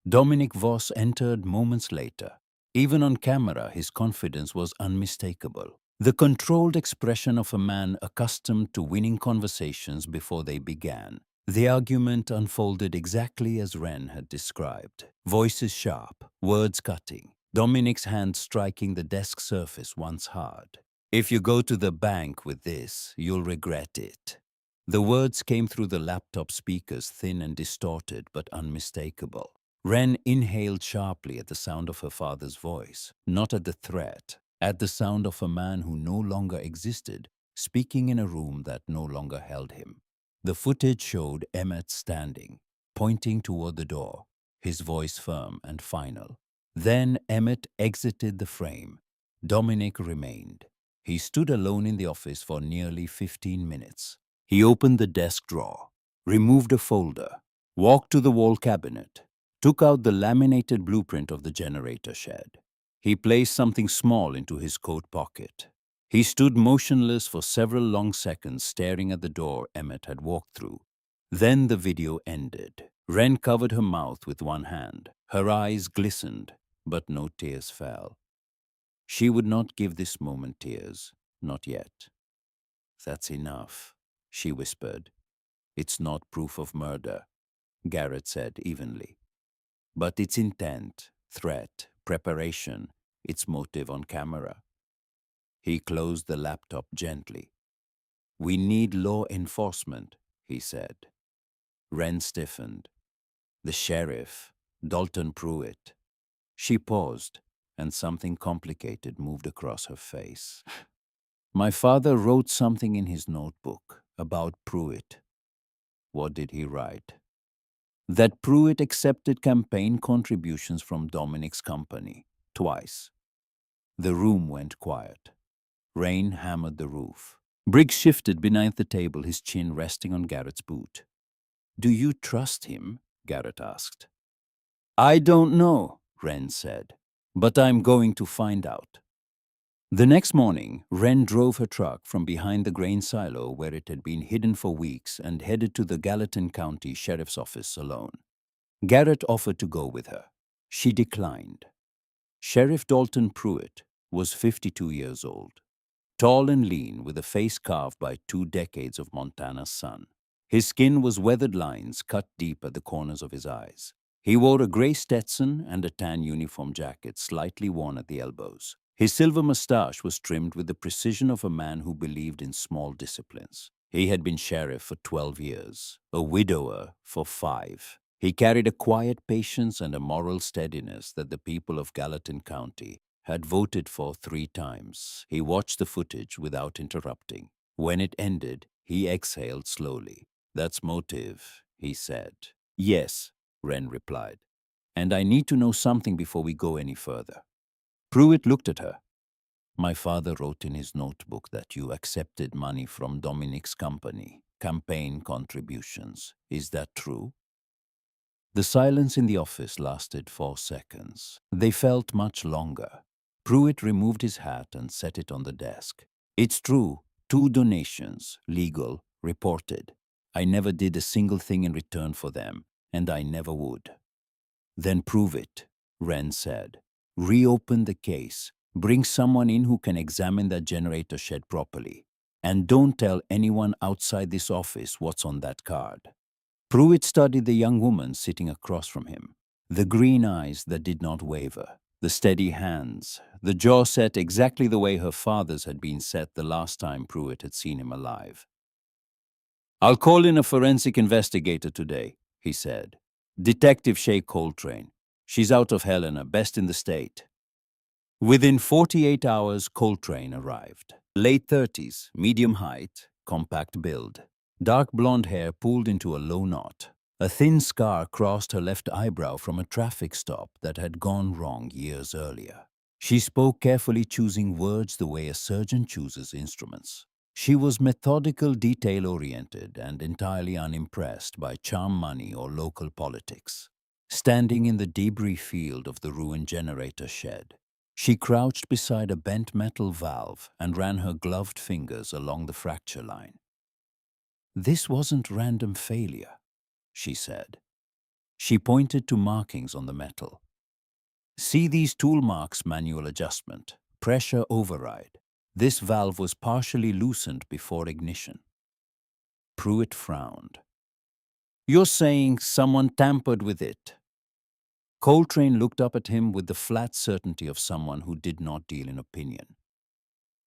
Dominic Voss entered moments later. Even on camera, his confidence was unmistakable. The controlled expression of a man accustomed to winning conversations before they began. The argument unfolded exactly as Wren had described. Voices sharp, words cutting, Dominic's hand striking the desk surface once hard. "If you go to the bank with this, you'll regret it." The words came through the laptop speakers, thin and distorted but unmistakable. Wren inhaled sharply at the sound of her father's voice, not at the threat, at the sound of a man who no longer existed, speaking in a room that no longer held him. The footage showed Emmett standing, pointing toward the door, his voice firm and final. Then Emmett exited the frame. Dominic remained. He stood alone in the office for nearly 15 minutes. He opened the desk drawer, removed a folder, walked to the wall cabinet, took out the laminated blueprint of the generator shed. He placed something small into his coat pocket. He stood motionless for several long seconds, staring at the door Emmett had walked through. Then the video ended. Wren covered her mouth with one hand. Her eyes glistened, but no tears fell. She would not give this moment tears, not yet. "That's enough," she whispered. "It's not proof of murder," Garrett said evenly. "But its intent, threat, preparation, its motive on camera." He closed the laptop gently. "We need law enforcement," he said. Wren stiffened. "The sheriff, Dalton Pruitt." She paused, and something complicated moved across her face. "My father wrote something in his notebook about Pruitt." What did he write? "That Pruitt accepted campaign contributions from Dominic's company, twice." The room went quiet. Rain hammered the roof. Briggs shifted beneath the table, his chin resting on Garrett's boot. "Do you trust him?" Garrett asked. I don't know, Wren said, but I'm going to find out. The next morning, Wren drove her truck from behind the grain silo where it had been hidden for weeks and headed to the Gallatin County Sheriff's Office alone. Garrett offered to go with her. She declined. Sheriff Dalton Pruitt was 52 years old, tall and lean with a face carved by 2 decades of Montana's sun. His skin was weathered lines cut deep at the corners of his eyes. He wore a gray Stetson and a tan uniform jacket slightly worn at the elbows. His silver mustache was trimmed with the precision of a man who believed in small disciplines. He had been sheriff for 12 years, a widower for 5. He carried a quiet patience and a moral steadiness that the people of Gallatin County had voted for 3 times. He watched the footage without interrupting. When it ended, he exhaled slowly. That's motive, he said. Yes, Wren replied. And I need to know something before we go any further. Pruitt looked at her. My father wrote in his notebook that you accepted money from Dominic's company, campaign contributions. Is that true? The silence in the office lasted 4 seconds. They felt much longer. Pruitt removed his hat and set it on the desk. It's true, 2 donations, legal, reported. I never did a single thing in return for them, and I never would. Then prove it, Wren said. Reopen the case. Bring someone in who can examine that generator shed properly. And don't tell anyone outside this office what's on that card. Pruitt studied the young woman sitting across from him. The green eyes that did not waver, the steady hands, the jaw set exactly the way her father's had been set the last time Pruitt had seen him alive. I'll call in a forensic investigator today, he said. Detective Shay Coltrane. She's out of Helena, best in the state. Within 48 hours, Coltrane arrived. Late 30s, medium height, compact build. Dark blonde hair pulled into a low knot. A thin scar crossed her left eyebrow from a traffic stop that had gone wrong years earlier. She spoke carefully, choosing words the way a surgeon chooses instruments. She was methodical, detail-oriented, and entirely unimpressed by charm money or local politics. Standing in the debris field of the ruined generator shed, she crouched beside a bent metal valve and ran her gloved fingers along the fracture line. This wasn't random failure, she said. She pointed to markings on the metal. See these tool marks, manual adjustment, pressure override. This valve was partially loosened before ignition. Pruitt frowned. You're saying someone tampered with it? Coltrane looked up at him with the flat certainty of someone who did not deal in opinion.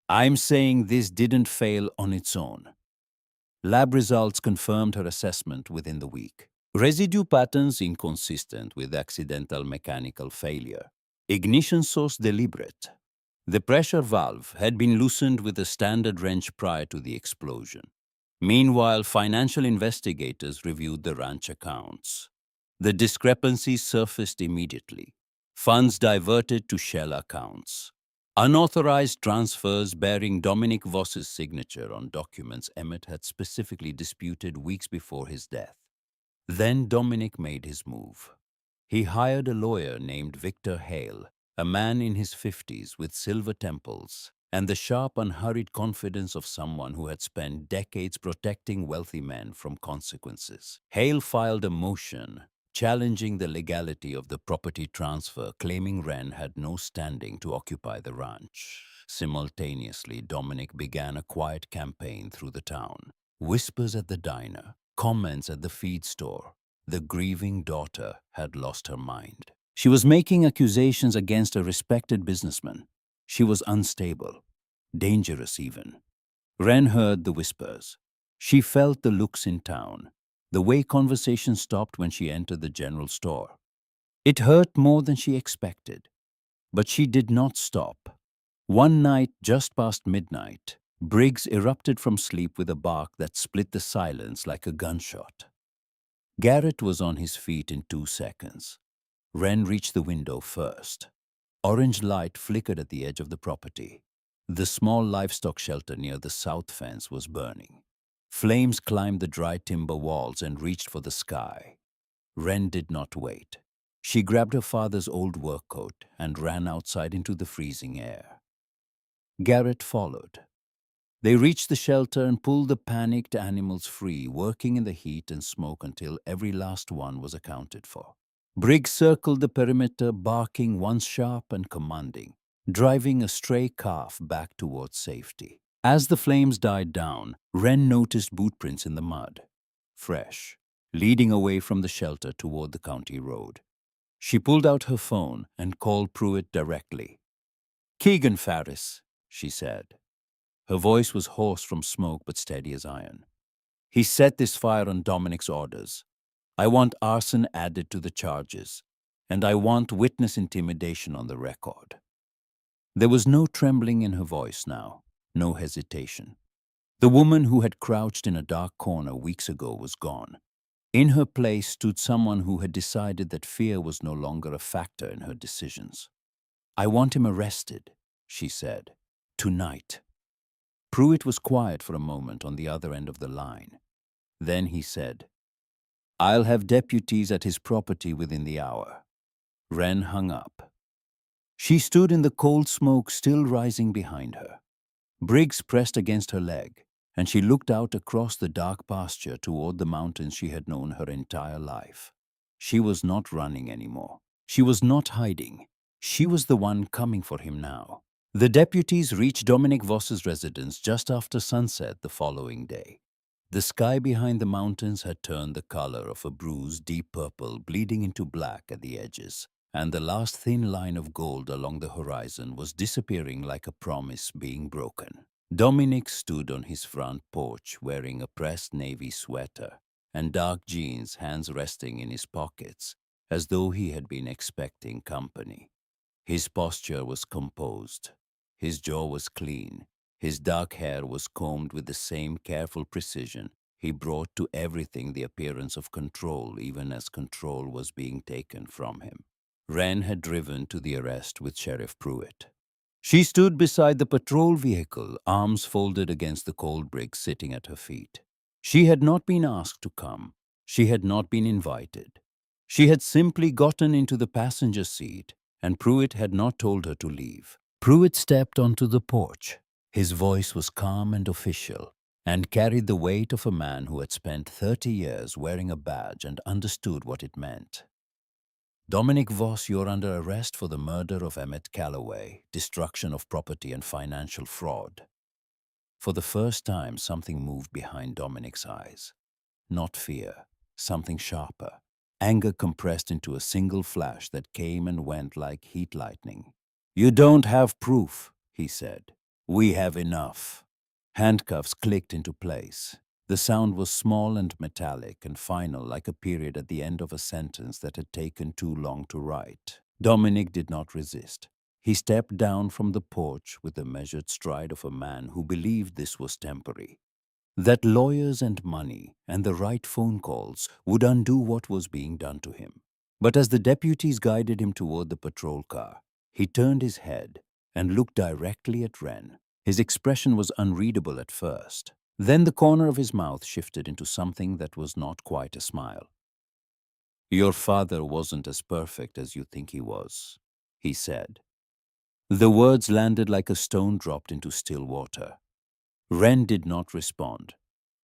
I'm saying this didn't fail on its own. Lab results confirmed her assessment within the week. Residue patterns inconsistent with accidental mechanical failure. Ignition source deliberate. The pressure valve had been loosened with a standard wrench prior to the explosion. Meanwhile, financial investigators reviewed the ranch accounts. The discrepancies surfaced immediately. Funds diverted to shell accounts. Unauthorized transfers bearing Dominic Voss's signature on documents Emmett had specifically disputed weeks before his death. Then Dominic made his move. He hired a lawyer named Victor Hale, a man in his 50s with silver temples and the sharp, unhurried confidence of someone who had spent decades protecting wealthy men from consequences. Hale filed a motion challenging the legality of the property transfer, claiming Wren had no standing to occupy the ranch. Simultaneously, Dominic began a quiet campaign through the town. Whispers at the diner, comments at the feed store. The grieving daughter had lost her mind. She was making accusations against a respected businessman. She was unstable, dangerous even. Wren heard the whispers. She felt the looks in town, the way conversation stopped when she entered the general store. It hurt more than she expected, but she did not stop. One night, just past midnight, Briggs erupted from sleep with a bark that split the silence like a gunshot. Garrett was on his feet in 2 seconds. Wren reached the window first. Orange light flickered at the edge of the property. The small livestock shelter near the south fence was burning. Flames climbed the dry timber walls and reached for the sky. Wren did not wait. She grabbed her father's old work coat and ran outside into the freezing air. Garrett followed. They reached the shelter and pulled the panicked animals free, working in the heat and smoke until every last one was accounted for. Briggs circled the perimeter, barking once sharp and commanding, driving a stray calf back towards safety. As the flames died down, Wren noticed bootprints in the mud, fresh, leading away from the shelter toward the county road. She pulled out her phone and called Pruitt directly. "Keegan Ferris," she said. Her voice was hoarse from smoke but steady as iron. "He set this fire on Dominic's orders. I want arson added to the charges, and I want witness intimidation on the record." There was no trembling in her voice now, no hesitation. The woman who had crouched in a dark corner weeks ago was gone. In her place stood someone who had decided that fear was no longer a factor in her decisions. "I want him arrested," she said. "Tonight." Pruitt was quiet for a moment on the other end of the line. Then he said, "I'll have deputies at his property within the hour." Wren hung up. She stood in the cold smoke still rising behind her. Briggs pressed against her leg, and she looked out across the dark pasture toward the mountains she had known her entire life. She was not running anymore. She was not hiding. She was the one coming for him now. The deputies reached Dominic Voss's residence just after sunset the following day. The sky behind the mountains had turned the color of a bruised deep purple bleeding into black at the edges, and the last thin line of gold along the horizon was disappearing like a promise being broken. Dominic stood on his front porch wearing a pressed navy sweater and dark jeans, hands resting in his pockets, as though he had been expecting company. His posture was composed. His jaw was clean. His dark hair was combed with the same careful precision he brought to everything the appearance of control, even as control was being taken from him. Wren had driven to the arrest with Sheriff Pruitt. She stood beside the patrol vehicle, arms folded against the cold brick sitting at her feet. She had not been asked to come. She had not been invited. She had simply gotten into the passenger seat, and Pruitt had not told her to leave. Pruitt stepped onto the porch. His voice was calm and official, and carried the weight of a man who had spent 30 years wearing a badge and understood what it meant. "Dominic Voss, you're under arrest for the murder of Emmett Calloway, destruction of property and financial fraud." For the first time, something moved behind Dominic's eyes. Not fear, something sharper. Anger compressed into a single flash that came and went like heat lightning. "You don't have proof," he said. "We have enough." Handcuffs clicked into place. The sound was small and metallic and final, like a period at the end of a sentence that had taken too long to write. Dominic did not resist. He stepped down from the porch with the measured stride of a man who believed this was temporary, that lawyers and money and the right phone calls would undo what was being done to him. But as the deputies guided him toward the patrol car, he turned his head and looked directly at Wren. His expression was unreadable at first. Then the corner of his mouth shifted into something that was not quite a smile. "Your father wasn't as perfect as you think he was," he said. The words landed like a stone dropped into still water. Wren did not respond.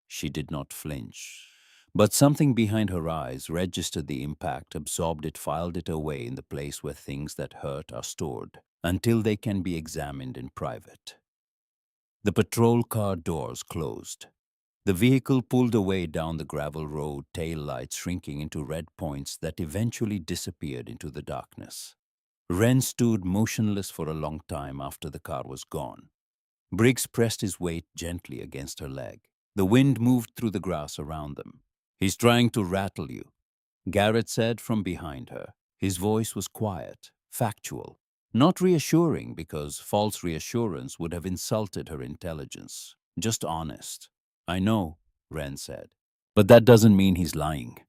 She did not flinch. But something behind her eyes registered the impact, absorbed it, filed it away in the place where things that hurt are stored, until they can be examined in private. The patrol car doors closed. The vehicle pulled away down the gravel road, tail lights shrinking into red points that eventually disappeared into the darkness. Wren stood motionless for a long time after the car was gone. Briggs pressed his weight gently against her leg. The wind moved through the grass around them. "He's trying to rattle you," Garrett said from behind her. His voice was quiet, factual, not reassuring because false reassurance would have insulted her intelligence. Just honest. "I know," Wren said, "but that doesn't mean he's lying."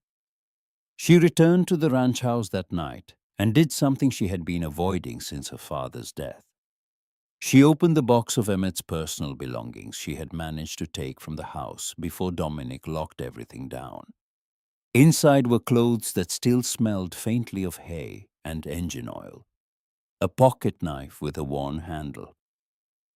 She returned to the ranch house that night and did something she had been avoiding since her father's death. She opened the box of Emmett's personal belongings she had managed to take from the house before Dominic locked everything down. Inside were clothes that still smelled faintly of hay and engine oil, a pocket knife with a worn handle,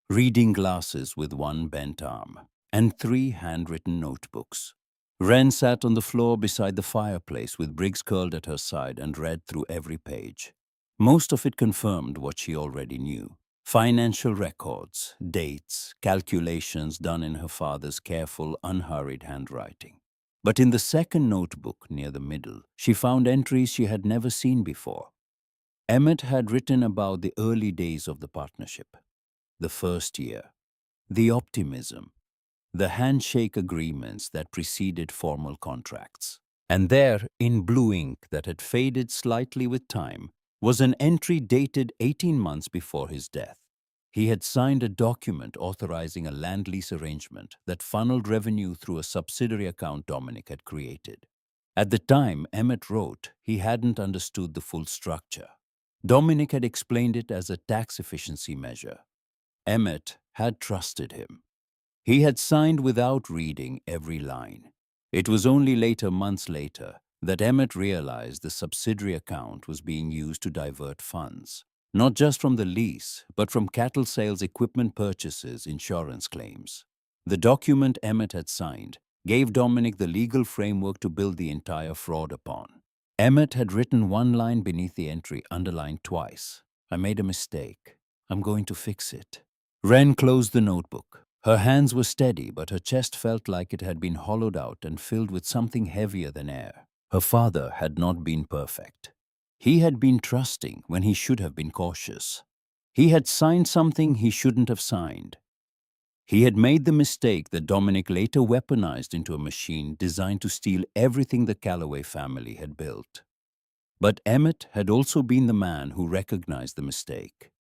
reading glasses with one bent arm, and 3 handwritten notebooks. Wren sat on the floor beside the fireplace with Briggs curled at her side and read through every page. Most of it confirmed what she already knew. Financial records, dates, calculations done in her father's careful, unhurried handwriting. But in the second notebook near the middle, she found entries she had never seen before. Emmett had written about the early days of the partnership, the first year, the optimism, the handshake agreements that preceded formal contracts. And there, in blue ink that had faded slightly with time, was an entry dated 18 months before his death. He had signed a document authorizing a land lease arrangement that funneled revenue through a subsidiary account Dominic had created. At the time Emmett wrote, he hadn't understood the full structure. Dominic had explained it as a tax efficiency measure. Emmett had trusted him. He had signed without reading every line. It was only later, months later, that Emmett realized the subsidiary account was being used to divert funds, not just from the lease, but from cattle sales, equipment purchases, insurance claims. The document Emmett had signed gave Dominic the legal framework to build the entire fraud upon. Emmett had written one line beneath the entry, underlined twice. "I made a mistake. I'm going to fix it." Wren closed the notebook. Her hands were steady, but her chest felt like it had been hollowed out and filled with something heavier than air. Her father had not been perfect. He had been trusting when he should have been cautious. He had signed something he shouldn't have signed. He had made the mistake that Dominic later weaponized into a machine designed to steal everything the Calloway family had built. But Emmett had also been the man who recognized the mistake,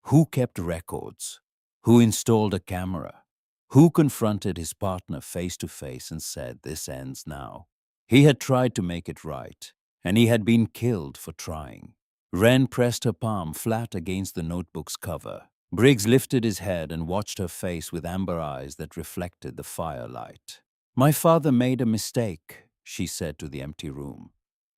who kept records, who installed a camera, who confronted his partner face to face and said, "This ends now." He had tried to make it right, and he had been killed for trying. Wren pressed her palm flat against the notebook's cover. Briggs lifted his head and watched her face with amber eyes that reflected the firelight. "My father made a mistake," she said to the empty room.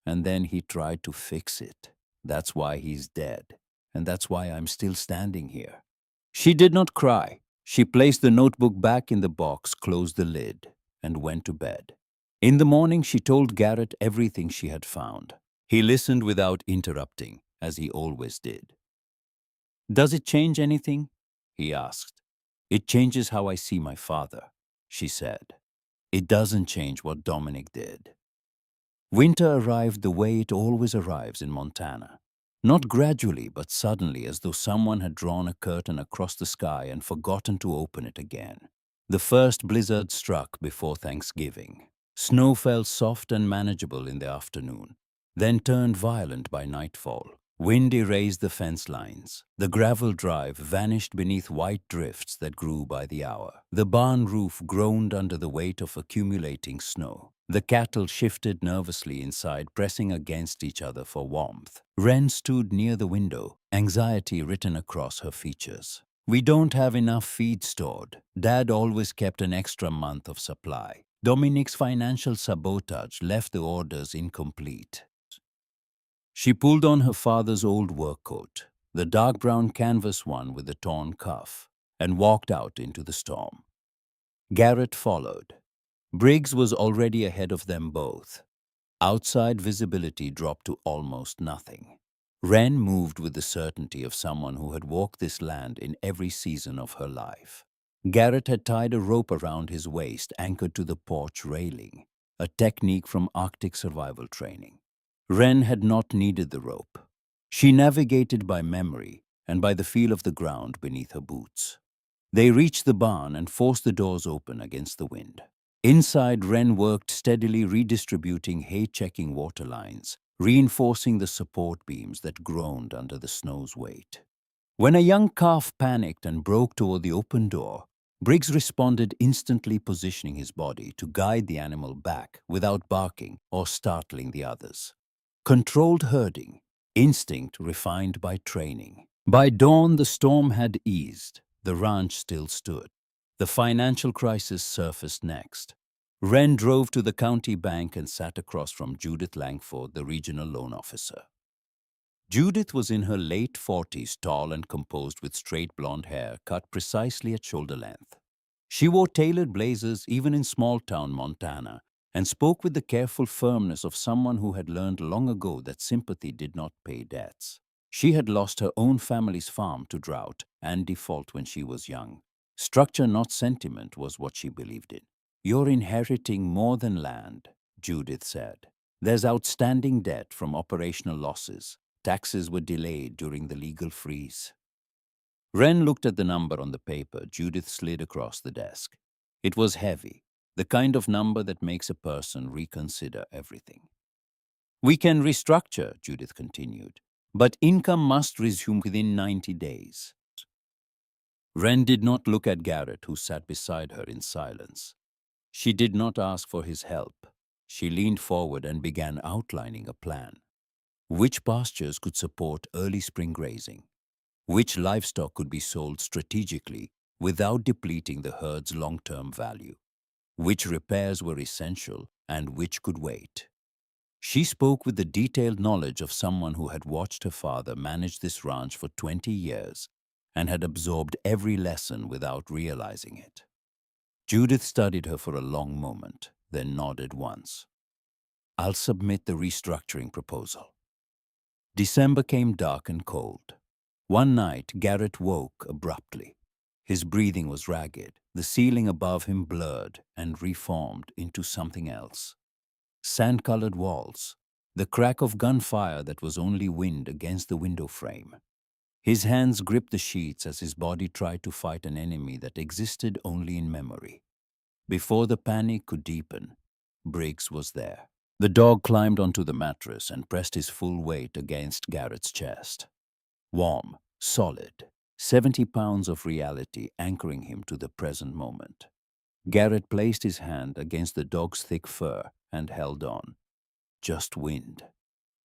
"And then he tried to fix it. That's why he's dead. And that's why I'm still standing here." She did not cry. She placed the notebook back in the box, closed the lid, and went to bed. In the morning, she told Garrett everything she had found. He listened without interrupting, as he always did. "Does it change anything?" he asked. "It changes how I see my father," she said. "It doesn't change what Dominic did." Winter arrived the way it always arrives in Montana. Not gradually, but suddenly, as though someone had drawn a curtain across the sky and forgotten to open it again. The first blizzard struck before Thanksgiving. Snow fell soft and manageable in the afternoon, then turned violent by nightfall. Wind erased the fence lines. The gravel drive vanished beneath white drifts that grew by the hour. The barn roof groaned under the weight of accumulating snow. The cattle shifted nervously inside, pressing against each other for warmth. Wren stood near the window, anxiety written across her features. "We don't have enough feed stored. Dad always kept an extra month of supply. Dominic's financial sabotage left the orders incomplete." She pulled on her father's old work coat, the dark brown canvas one with the torn cuff, and walked out into the storm. Garrett followed. Briggs was already ahead of them both. Outside visibility dropped to almost nothing. Wren moved with the certainty of someone who had walked this land in every season of her life. Garrett had tied a rope around his waist, anchored to the porch railing, a technique from Arctic survival training. Wren had not needed the rope. She navigated by memory and by the feel of the ground beneath her boots. They reached the barn and forced the doors open against the wind. Inside, Wren worked steadily, redistributing hay-checking water lines, reinforcing the support beams that groaned under the snow's weight. When a young calf panicked and broke toward the open door, Briggs responded, instantly positioning his body to guide the animal back without barking or startling the others. Controlled herding, instinct refined by training. By dawn, the storm had eased. The ranch still stood. The financial crisis surfaced next. Wren drove to the county bank and sat across from Judith Langford, the regional loan officer. Judith was in her late 40s, tall and composed with straight blonde hair cut precisely at shoulder length. She wore tailored blazers even in small-town Montana and spoke with the careful firmness of someone who had learned long ago that sympathy did not pay debts. She had lost her own family's farm to drought and default when she was young. Structure, not sentiment, was what she believed in. "You're inheriting more than land," Judith said. "There's outstanding debt from operational losses. Taxes were delayed during the legal freeze." Wren looked at the number on the paper Judith slid across the desk. It was heavy, the kind of number that makes a person reconsider everything. "We can restructure," Judith continued, "but income must resume within 90 days. Wren did not look at Garrett, who sat beside her in silence. She did not ask for his help. She leaned forward and began outlining a plan. Which pastures could support early spring grazing? Which livestock could be sold strategically without depleting the herd's long-term value? Which repairs were essential and which could wait? She spoke with the detailed knowledge of someone who had watched her father manage this ranch for 20 years and had absorbed every lesson without realizing it. Judith studied her for a long moment, then nodded once. "I'll submit the restructuring proposal." December came dark and cold. One night, Garrett woke abruptly. His breathing was ragged, the ceiling above him blurred and reformed into something else. Sand-colored walls, the crack of gunfire that was only wind against the window frame. His hands gripped the sheets as his body tried to fight an enemy that existed only in memory. Before the panic could deepen, Briggs was there. The dog climbed onto the mattress and pressed his full weight against Garrett's chest. Warm, solid, 70 pounds of reality anchoring him to the present moment. Garrett placed his hand against the dog's thick fur and held on. "Just wind,"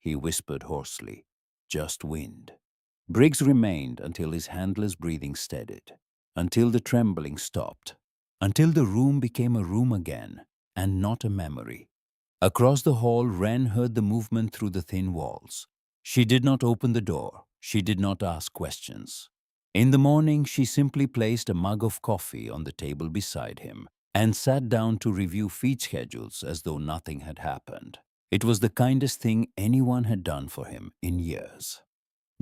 he whispered hoarsely. "Just wind." Briggs remained until his handler's breathing steadied, until the trembling stopped, until the room became a room again and not a memory. Across the hall, Wren heard the movement through the thin walls. She did not open the door. She did not ask questions. In the morning, she simply placed a mug of coffee on the table beside him and sat down to review feed schedules as though nothing had happened. It was the kindest thing anyone had done for him in years.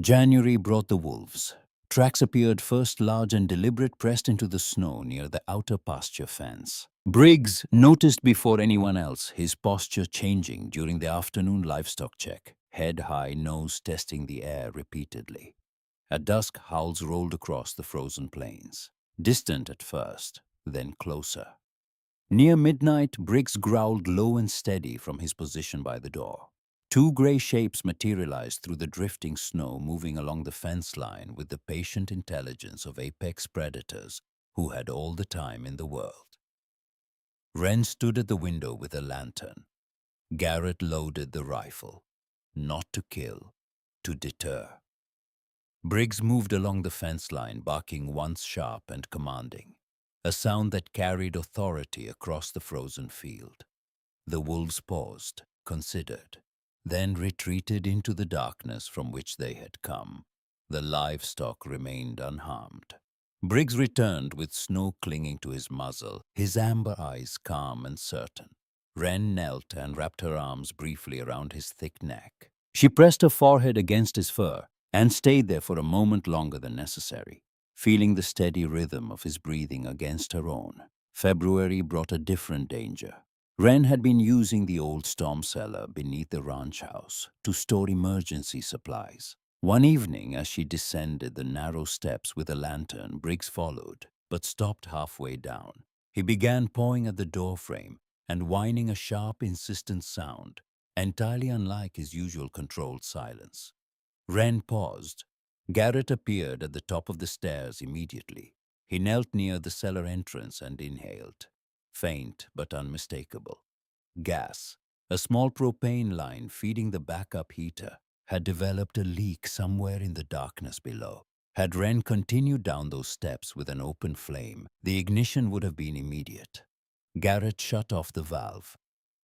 January brought the wolves. Tracks appeared, first large and deliberate, pressed into the snow near the outer pasture fence. Briggs noticed before anyone else his posture changing during the afternoon livestock check, head high, nose testing the air repeatedly. At dusk, howls rolled across the frozen plains, distant at first, then closer. Near midnight, Briggs growled low and steady from his position by the door. Two gray shapes materialized through the drifting snow, moving along the fence line with the patient intelligence of apex predators who had all the time in the world. Wren stood at the window with a lantern. Garrett loaded the rifle, not to kill, to deter. Briggs moved along the fence line, barking once sharp and commanding, a sound that carried authority across the frozen field. The wolves paused, considered, then retreated into the darkness from which they had come. The livestock remained unharmed. Briggs returned with snow clinging to his muzzle, his amber eyes calm and certain. Wren knelt and wrapped her arms briefly around his thick neck. She pressed her forehead against his fur and stayed there for a moment longer than necessary, feeling the steady rhythm of his breathing against her own. February brought a different danger. Wren had been using the old storm cellar beneath the ranch house to store emergency supplies. One evening, as she descended the narrow steps with a lantern, Briggs followed, but stopped halfway down. He began pawing at the doorframe and whining a sharp, insistent sound, entirely unlike his usual controlled silence. Wren paused. Garrett appeared at the top of the stairs immediately. He knelt near the cellar entrance and inhaled. Faint but unmistakable. Gas. A small propane line feeding the backup heater had developed a leak somewhere in the darkness below. Had Wren continued down those steps with an open flame, the ignition would have been immediate. Garrett shut off the valve.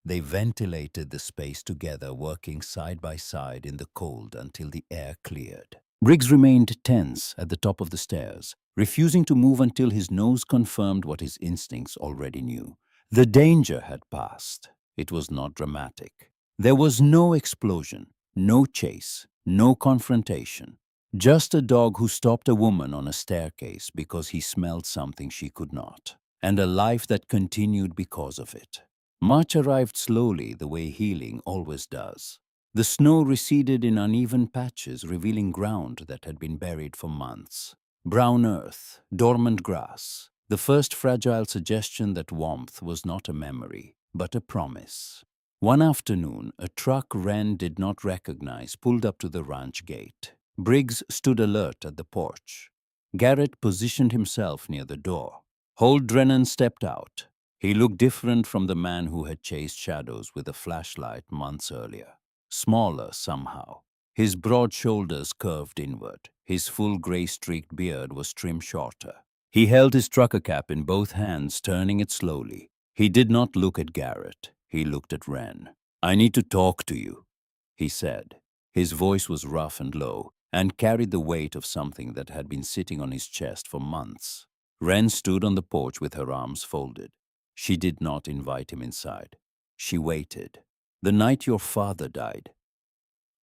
They ventilated the space together, working side by side in the cold until the air cleared. Briggs remained tense at the top of the stairs, refusing to move until his nose confirmed what his instincts already knew. The danger had passed. It was not dramatic. There was no explosion, no chase, no confrontation. Just a dog who stopped a woman on a staircase because he smelled something she could not, and a life that continued because of it. March arrived slowly, the way healing always does. The snow receded in uneven patches, revealing ground that had been buried for months. Brown earth, dormant grass, the first fragile suggestion that warmth was not a memory, but a promise. One afternoon, a truck Wren did not recognize pulled up to the ranch gate. Briggs stood alert at the porch. Garrett positioned himself near the door. Holt Drennan stepped out. He looked different from the man who had chased shadows with a flashlight months earlier. Smaller somehow. His broad shoulders curved inward. His full gray-streaked beard was trimmed shorter. He held his trucker cap in both hands, turning it slowly. He did not look at Garrett. He looked at Wren. "I need to talk to you," he said. His voice was rough and low, and carried the weight of something that had been sitting on his chest for months. Wren stood on the porch with her arms folded. She did not invite him inside. She waited. "The night your father died."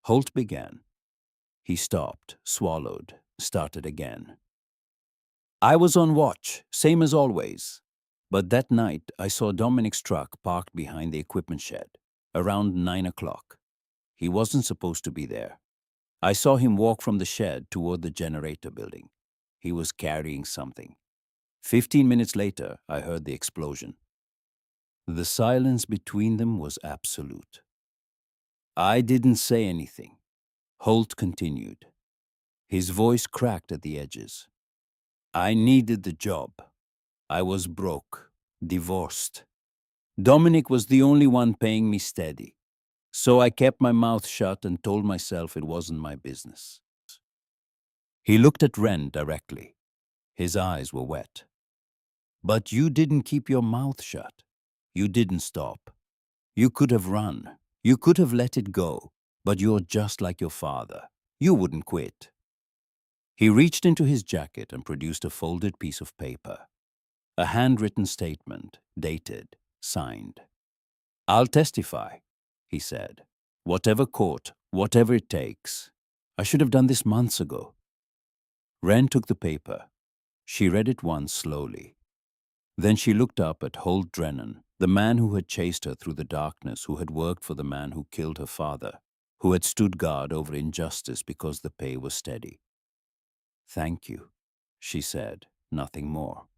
Holt began. He stopped, swallowed, started again. "I was on watch, same as always. But that night I saw Dominic's truck parked behind the equipment shed, around 9 o'clock. He wasn't supposed to be there. I saw him walk from the shed toward the generator building. He was carrying something. 15 minutes later, I heard the explosion." The silence between them was absolute. "I didn't say anything," Holt continued. His voice cracked at the edges. "I needed the job. I was broke, divorced. Dominic was the only one paying me steady. So I kept my mouth shut and told myself it wasn't my business." He looked at Wren directly. His eyes were wet. "But you didn't keep your mouth shut. You didn't stop. You could have run. You could have let it go. But you're just like your father. You wouldn't quit." He reached into his jacket and produced a folded piece of paper. A handwritten statement, dated, signed. "I'll testify," he said. "Whatever court, whatever it takes. I should have done this months ago." Wren took the paper. She read it once slowly. Then she looked up at Holt Drennan, the man who had chased her through the darkness, who had worked for the man who killed her father, who had stood guard over injustice because the pay was steady. "Thank you," she said, nothing more.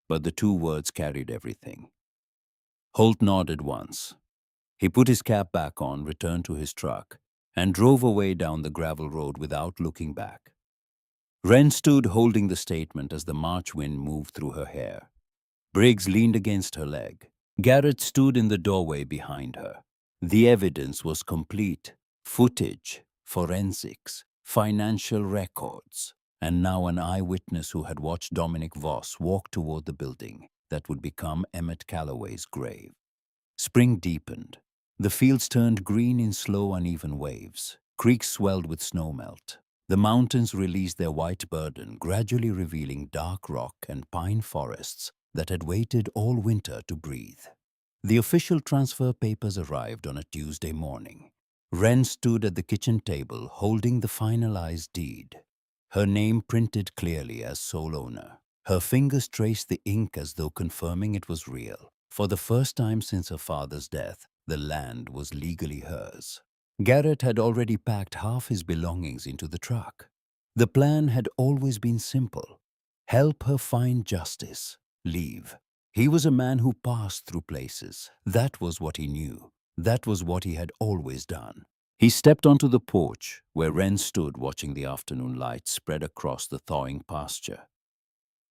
But the two words carried everything. Holt nodded once. He put his cap back on, returned to his truck, and drove away down the gravel road without looking back. Wren stood holding the statement as the March wind moved through her hair. Briggs leaned against her leg. Garrett stood in the doorway behind her. The evidence was complete. Footage, forensics, financial records, and now an eyewitness who had watched Dominic Voss walk toward the building that would become Emmett Calloway's grave. Spring deepened. The fields turned green in slow, uneven waves. Creeks swelled with snowmelt. The mountains released their white burden, gradually revealing dark rock and pine forests that had waited all winter to breathe. The official transfer papers arrived on a Tuesday morning. Wren stood at the kitchen table holding the finalized deed. Her name printed clearly as sole owner. Her fingers traced the ink as though confirming it was real. For the first time since her father's death, the land was legally hers. Garrett had already packed half his belongings into the truck. The plan had always been simple. Help her find justice. Leave. He was a man who passed through places. That was what he knew. That was what he had always done. He stepped onto the porch, where Wren stood watching the afternoon light spread across the thawing pasture.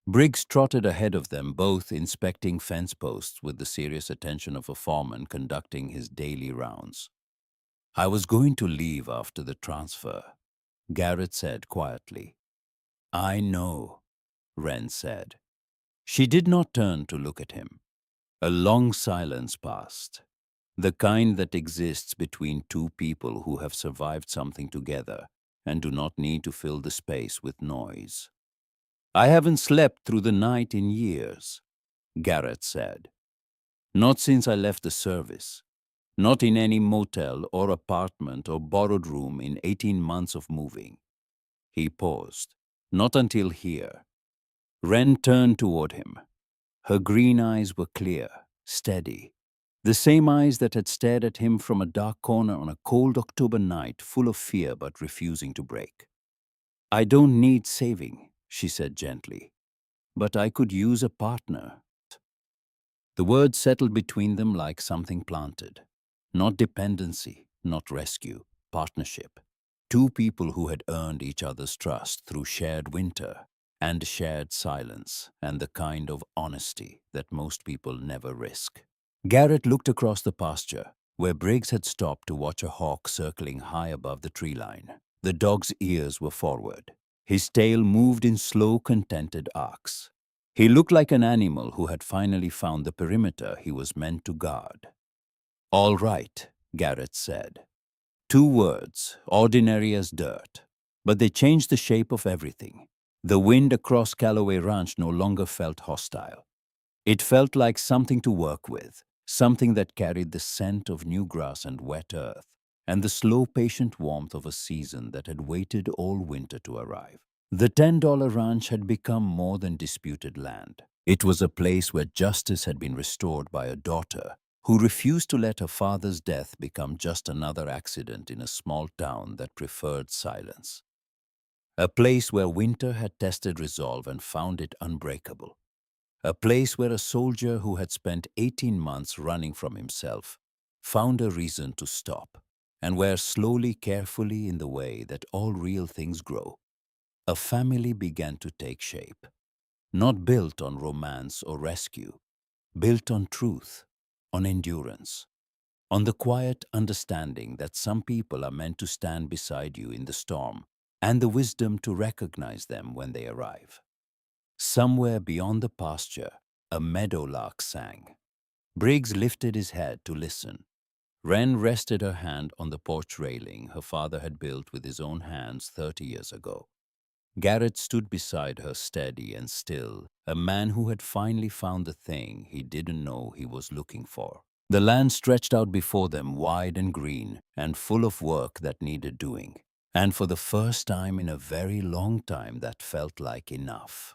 Briggs trotted ahead of them, both inspecting fence posts with the serious attention of a foreman conducting his daily rounds. "I was going to leave after the transfer," Garrett said quietly. "I know," Wren said. She did not turn to look at him. A long silence passed, the kind that exists between two people who have survived something together and do not need to fill the space with noise. "I haven't slept through the night in years," Garrett said. "Not since I left the service. Not in any motel or apartment or borrowed room in 18 months of moving." He paused. "Not until here." Wren turned toward him. Her green eyes were clear, steady, the same eyes that had stared at him from a dark corner on a cold October night, full of fear but refusing to break. "I don't need saving," she said gently, "but I could use a partner." The words settled between them like something planted. Not dependency, not rescue, partnership. Two people who had earned each other's trust through shared winter and shared silence and the kind of honesty that most people never risk. Garrett looked across the pasture, where Briggs had stopped to watch a hawk circling high above the tree line. The dog's ears were forward. His tail moved in slow, contented arcs. He looked like an animal who had finally found the perimeter he was meant to guard. "All right," Garrett said. Two words, ordinary as dirt, but they changed the shape of everything. The wind across Callaway Ranch no longer felt hostile. It felt like something to work with, something that carried the scent of new grass and wet earth, and the slow, patient warmth of a season that had waited all winter to arrive. The $10 ranch had become more than disputed land. It was a place where justice had been restored by a daughter who refused to let her father's death become just another accident in a small town that preferred silence. A place where winter had tested resolve and found it unbreakable. A place where a soldier who had spent 18 months running from himself found a reason to stop, and where slowly, carefully, in the way that all real things grow, a family began to take shape. Not built on romance or rescue, built on truth, on endurance, on the quiet understanding that some people are meant to stand beside you in the storm, and the wisdom to recognize them when they arrive. Somewhere beyond the pasture, a meadowlark sang. Briggs lifted his head to listen. Wren rested her hand on the porch railing her father had built with his own hands 30 years ago. Garrett stood beside her, steady and still, a man who had finally found the thing he didn't know he was looking for. The land stretched out before them, wide and green, and full of work that needed doing. And for the first time in a very long time, that felt like enough.